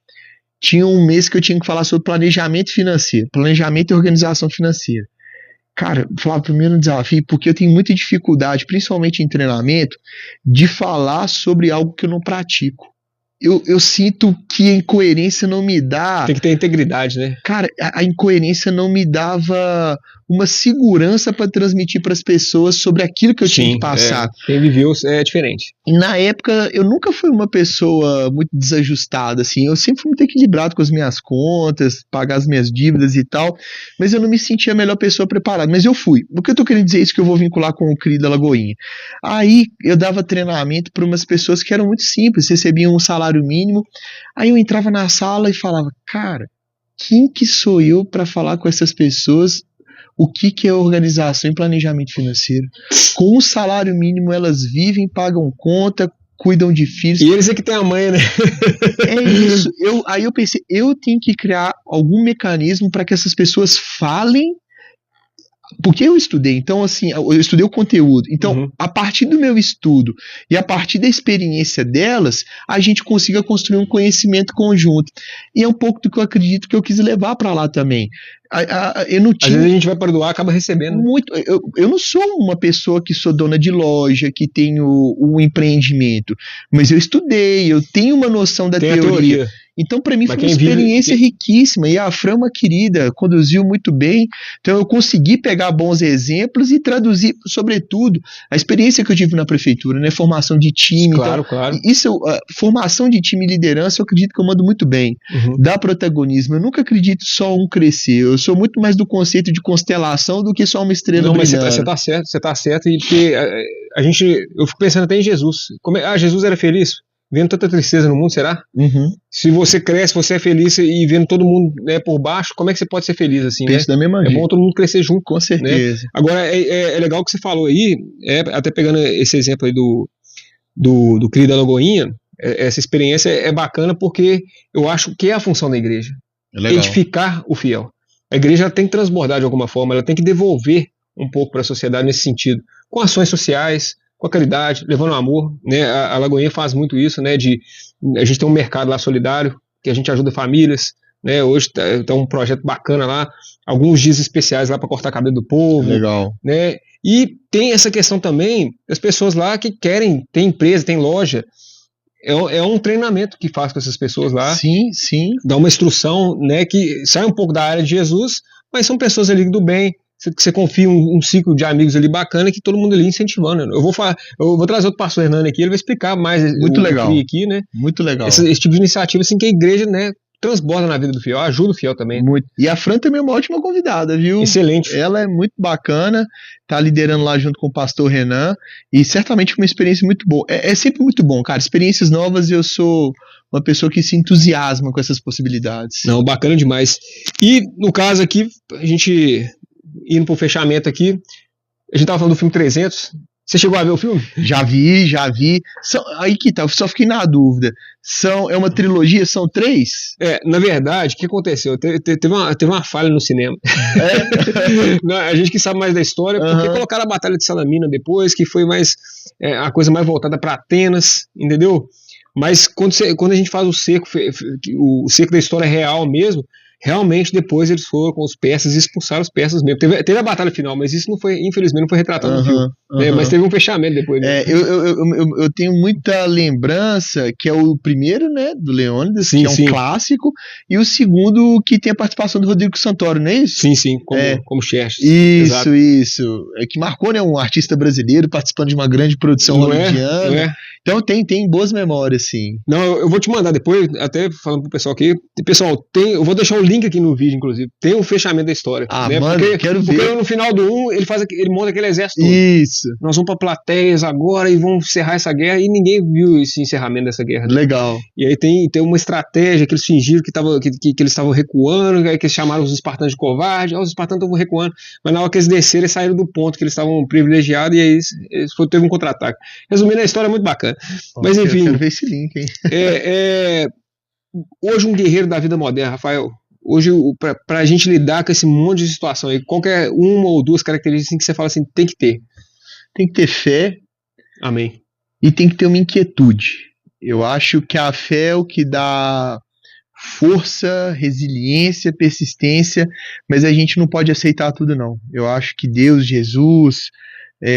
tinha um mês que eu tinha que falar sobre planejamento financeiro, planejamento e organização financeira. Cara, Flávio, primeiro desafio, porque eu tenho muita dificuldade, principalmente em treinamento, de falar sobre algo que eu não pratico. Eu sinto que a incoerência não me dá... Tem que ter integridade, né? Cara, a incoerência não me dava uma segurança para transmitir para as pessoas sobre aquilo que eu tinha que passar. Quem viveu é diferente. E na época, eu nunca fui uma pessoa muito desajustada, assim. Eu sempre fui muito equilibrado com as minhas contas, pagar as minhas dívidas e tal, mas eu não me sentia a melhor pessoa preparada. Mas eu fui. Por que eu tô querendo dizer isso? Que eu vou vincular com o CRI da Lagoinha. Aí, eu dava treinamento para umas pessoas que eram muito simples, recebiam um salário mínimo. Aí eu entrava na sala e falava, cara, quem que sou eu para falar com essas pessoas o que é organização e planejamento financeiro? Com o salário mínimo elas vivem, pagam conta, cuidam de filhos. E eles é que tem a mãe, né? É isso. Aí eu pensei, eu tenho que criar algum mecanismo para que essas pessoas falem, porque eu estudei, então assim, eu estudei o conteúdo, então a partir do meu estudo e a partir da experiência delas, a gente consiga construir um conhecimento conjunto, e é um pouco do que eu acredito que eu quis levar para lá também. Eu não tinha... Às vezes a gente vai para doar, acaba recebendo. Muito. Eu não sou uma pessoa que sou dona de loja, que tenho um empreendimento, mas eu estudei, eu tenho uma noção da teoria. Então, para mim, foi uma experiência riquíssima. E a Fran, uma querida, conduziu muito bem. Então, eu consegui pegar bons exemplos e traduzir, sobretudo, a experiência que eu tive na prefeitura, né? Formação de time. Claro, então, claro. Isso, formação de time e liderança, eu acredito que eu mando muito bem. Dá protagonismo. Eu nunca acredito só um crescer. Eu sou muito mais do conceito de constelação do que só uma estrela brilhante. Não, mas você tá certo. E porque eu fico pensando até em Jesus. Jesus era feliz? vendo tanta tristeza no mundo, será? Uhum. Se você cresce, você é feliz e vendo todo mundo, né, por baixo, como é que você pode ser feliz assim, Penso da mesma É jeito. bom todo mundo crescer junto. Com certeza. Né? Agora, é legal o que você falou aí, até pegando esse exemplo aí do CRI da Lagoinha, essa experiência é bacana porque eu acho que é a função da igreja. Edificar o fiel. A igreja tem que transbordar de alguma forma, ela tem que devolver um pouco para a sociedade nesse sentido, com ações sociais, com a caridade, levando amor, né? A Lagoinha faz muito isso, né? A gente tem um mercado lá solidário, que a gente ajuda famílias, né? Hoje tá um projeto bacana lá, alguns dias especiais lá para cortar cabelo do povo. Legal. Né? E tem essa questão também das pessoas lá que querem ter empresa, tem loja. É um treinamento que faz com essas pessoas lá. Sim, sim. Dá uma instrução, né, que sai um pouco da área de Jesus, mas são pessoas ali do bem, que você confia um ciclo de amigos ali bacana, que todo mundo ali incentivando. Eu vou trazer outro pastor Hernani aqui, ele vai explicar mais Muito legal. aqui, né? Muito legal. Esse tipo de iniciativa assim, que a igreja, né, transborda na vida do fiel, ajuda o fiel também. Muito. E a Fran também é uma ótima convidada, viu? Excelente. Ela é muito bacana, tá liderando lá junto com o pastor Renan, e certamente uma experiência muito boa. É sempre muito bom, cara. Experiências novas, eu sou uma pessoa que se entusiasma com essas possibilidades. Não, bacana demais. E no caso aqui, a gente indo pro fechamento aqui, a gente tava falando do filme 300. Você chegou a ver o filme? Já vi. Aí que tá, eu só fiquei na dúvida. É uma trilogia? São 3? Na verdade, o que aconteceu? Teve uma falha no cinema. Não, a gente que sabe mais da história, porque colocaram a Batalha de Salamina depois, que foi mais a coisa mais voltada para Atenas, entendeu? Mas quando a gente faz o cerco da história real mesmo, realmente depois eles foram com os persas e expulsaram os persas mesmo. Teve a batalha final, mas isso infelizmente não foi retratado no filme. Mas teve um fechamento depois. Né? Eu tenho muita lembrança que é o primeiro, né, do Leônidas, que é um clássico, e o segundo que tem a participação do Rodrigo Santoro, não é isso? Sim, como Xerxes. Isso. Que marcou, né, um artista brasileiro participando de uma grande produção hollywoodiana. Então tem boas memórias, sim. Não, eu vou te mandar depois, até falando pro pessoal aqui. Pessoal, eu vou deixar o link aqui no vídeo, inclusive. Tem o fechamento da história. Né? Mano, quero ver. Porque no final do 1, ele monta aquele exército. Isso. Nós vamos pra plateias agora e vamos encerrar essa guerra. E ninguém viu esse encerramento dessa guerra. Né? Legal. E aí tem uma estratégia que eles fingiram que eles estavam recuando, aí que eles chamaram os espartanos de covarde. Os espartanos estavam recuando. Mas na hora que eles desceram, eles saíram do ponto que eles estavam privilegiados e aí teve um contra-ataque. Resumindo, a história é muito bacana. Mas enfim. Eu quero ver esse link, hein? Hoje um guerreiro da vida moderna, Rafael, hoje pra gente lidar com esse monte de situação aí, qualquer uma ou duas características que você fala assim, tem que ter. Tem que ter fé. Amém. E tem que ter uma inquietude. Eu acho que a fé é o que dá força, resiliência, persistência, mas a gente não pode aceitar tudo não. Eu acho que Deus, Jesus,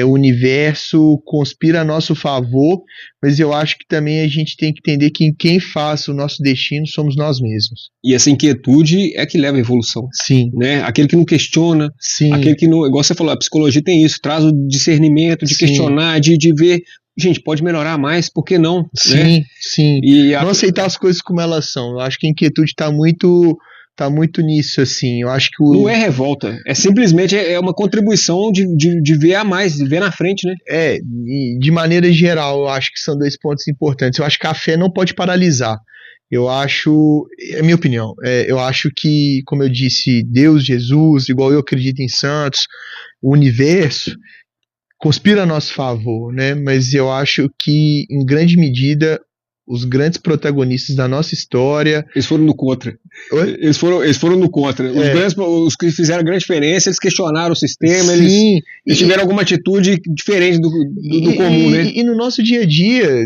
o universo conspira a nosso favor, mas eu acho que também a gente tem que entender que quem faz o nosso destino somos nós mesmos. E essa inquietude é que leva à evolução. Sim. Né? Aquele que não questiona, sim. Aquele que não, igual você falou, a psicologia tem isso, traz o discernimento de questionar, de ver, gente, pode melhorar mais, por que não? Sim, né? Sim. E não aceitar as coisas como elas são. Eu acho que a inquietude está muito nisso, assim. Eu acho que não é revolta, é simplesmente uma contribuição de ver a mais, de ver na frente, né? De maneira geral, eu acho que são 2 pontos importantes. Eu acho que a fé não pode paralisar. Eu acho, é minha opinião, eu acho que, como eu disse, Deus, Jesus, igual eu acredito em santos, o universo conspira a nosso favor, né? Mas eu acho que, em grande medida, os grandes protagonistas da nossa história... Eles foram no contra. Oi? Eles foram no contra. Os que fizeram grande diferença, eles questionaram o sistema, Sim, eles tiveram alguma atitude diferente do comum, né? E no nosso dia a dia,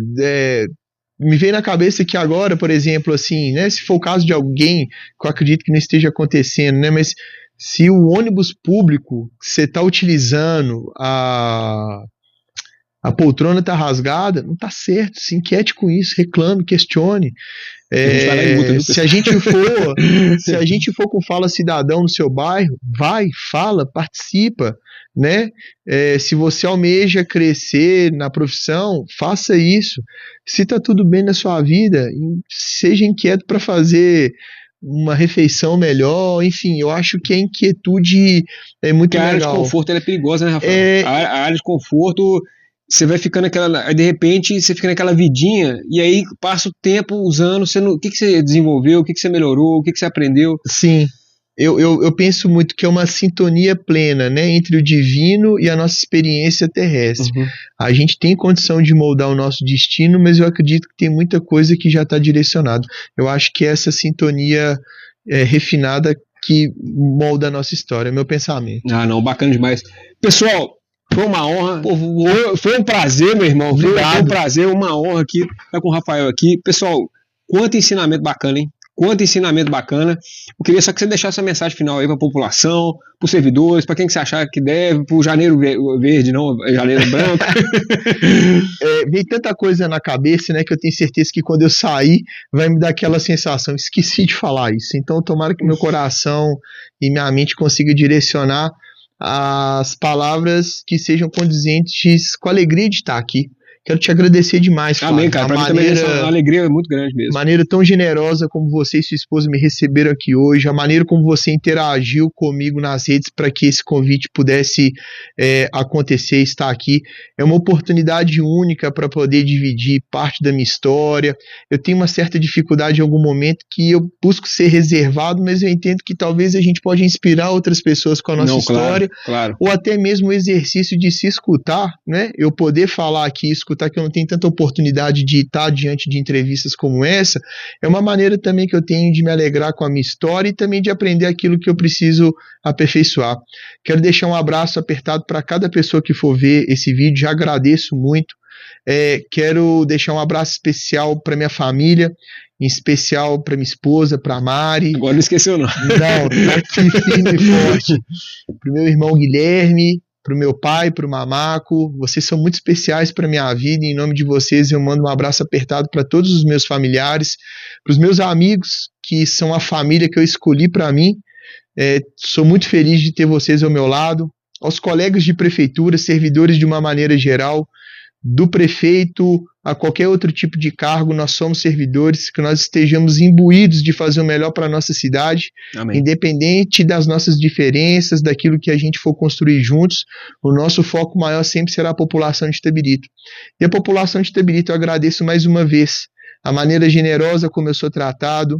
me vem na cabeça que agora, por exemplo, assim, né, se for o caso de alguém, que eu acredito que não esteja acontecendo, né, mas se o ônibus público que você está utilizando, a poltrona está rasgada, não está certo, se inquiete com isso, reclame, questione. Se a gente for com Fala Cidadão no seu bairro, vai, fala, participa, né? Se você almeja crescer na profissão, faça isso. Se está tudo bem na sua vida, seja inquieto para fazer uma refeição melhor, enfim, eu acho que a inquietude é muito legal. A área de conforto ela é perigosa, né, Rafael? A área de conforto você vai ficando aí de repente você fica naquela vidinha, e aí passa o tempo, os anos, o que você desenvolveu, o que você melhorou, o que você aprendeu? Sim. Eu penso muito que é uma sintonia plena, né, entre o divino e a nossa experiência terrestre. Uhum. A gente tem condição de moldar o nosso destino, mas eu acredito que tem muita coisa que já está direcionado. Eu acho que é essa sintonia refinada que molda a nossa história, é meu pensamento. Ah, não, bacana demais. Pessoal, foi uma honra, foi um prazer, meu irmão. Foi um prazer, uma honra aqui estar com o Rafael aqui. Pessoal, quanto ensinamento bacana, hein? Quanto ensinamento bacana. Eu queria só que você deixasse essa mensagem final aí para a população, para os servidores, para quem que você achar que deve, para o Janeiro Verde, não, Janeiro Branco. Veio tanta coisa na cabeça, né, que eu tenho certeza que quando eu sair vai me dar aquela sensação, esqueci de falar isso. Então tomara que meu coração e minha mente consiga direcionar as palavras que sejam condizentes com a alegria de estar aqui. Quero te agradecer demais, Flávio. Amém, cara. Pra mim também é uma alegria muito grande mesmo. Maneira tão generosa como você e sua esposa me receberam aqui hoje, a maneira como você interagiu comigo nas redes para que esse convite pudesse acontecer, estar aqui. É uma oportunidade única para poder dividir parte da minha história. Eu tenho uma certa dificuldade em algum momento que eu busco ser reservado, mas eu entendo que talvez a gente pode inspirar outras pessoas com a nossa história, claro. Ou até mesmo o exercício de se escutar, né? Eu poder falar aqui, escutar que eu não tenho tanta oportunidade de estar diante de entrevistas como essa, é uma maneira também que eu tenho de me alegrar com a minha história e também de aprender aquilo que eu preciso aperfeiçoar. Quero deixar um abraço apertado para cada pessoa que for ver esse vídeo, já agradeço muito. Quero deixar um abraço especial para minha família, em especial para minha esposa, para a Mari. Agora não esqueceu não. Não, tá aqui firme e forte. Para o meu irmão Guilherme, para o meu pai, para o Mamaco, vocês são muito especiais para a minha vida, e em nome de vocês eu mando um abraço apertado para todos os meus familiares, para os meus amigos, que são a família que eu escolhi para mim. Sou muito feliz de ter vocês ao meu lado, aos colegas de prefeitura, servidores de uma maneira geral, do prefeito a qualquer outro tipo de cargo, nós somos servidores, que nós estejamos imbuídos de fazer o melhor para a nossa cidade. Amém. Independente das nossas diferenças, daquilo que a gente for construir juntos, o nosso foco maior sempre será a população de Itabirito. E a população de Itabirito, eu agradeço mais uma vez a maneira generosa como eu sou tratado.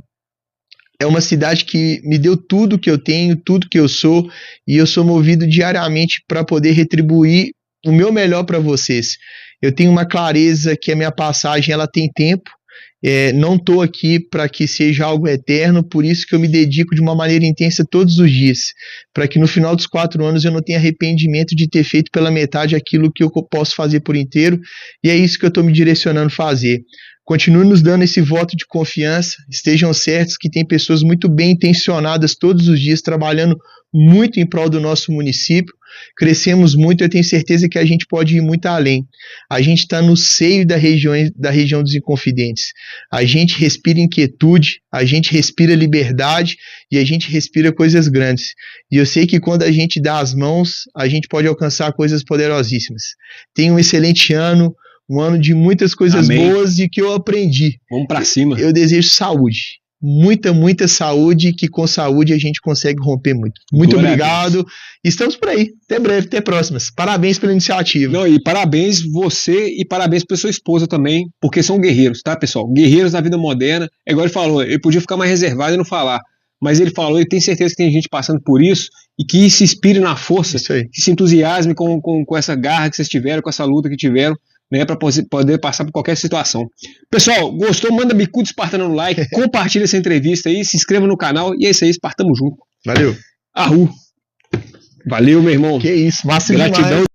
É uma cidade que me deu tudo que eu tenho, tudo que eu sou, e eu sou movido diariamente para poder retribuir o meu melhor para vocês. Eu tenho uma clareza que a minha passagem ela tem tempo, não estou aqui para que seja algo eterno, por isso que eu me dedico de uma maneira intensa todos os dias, para que no final dos 4 anos eu não tenha arrependimento de ter feito pela metade aquilo que eu posso fazer por inteiro, e é isso que eu estou me direcionando a fazer. Continue nos dando esse voto de confiança, estejam certos que tem pessoas muito bem intencionadas todos os dias, trabalhando muito em prol do nosso município. Crescemos muito, eu tenho certeza que a gente pode ir muito além. A gente está no seio da região dos Inconfidentes. A gente respira inquietude, a gente respira liberdade e a gente respira coisas grandes. E eu sei que quando a gente dá as mãos, a gente pode alcançar coisas poderosíssimas. Tenha um excelente ano, um ano de muitas coisas Amém. Boas e que eu aprendi. Vamos para cima. Eu desejo saúde. Muita saúde, que com saúde a gente consegue romper muito. Muito obrigado. Estamos por aí. Até breve, até próximas. Parabéns pela iniciativa. Não, e parabéns você e parabéns para sua esposa também, porque são guerreiros, tá, pessoal? Guerreiros na vida moderna. É igual ele falou, ele podia ficar mais reservado e não falar, mas ele falou, e tem certeza que tem gente passando por isso e que se inspire na força, que se entusiasme com essa garra que vocês tiveram, com essa luta que tiveram, né, para poder passar por qualquer situação. Pessoal, gostou? Manda bicudo espartano no like, compartilha essa entrevista aí, se inscreva no canal e é isso aí, espartamos junto. Valeu. Valeu, meu irmão. Que isso, massa Gratidão. Demais.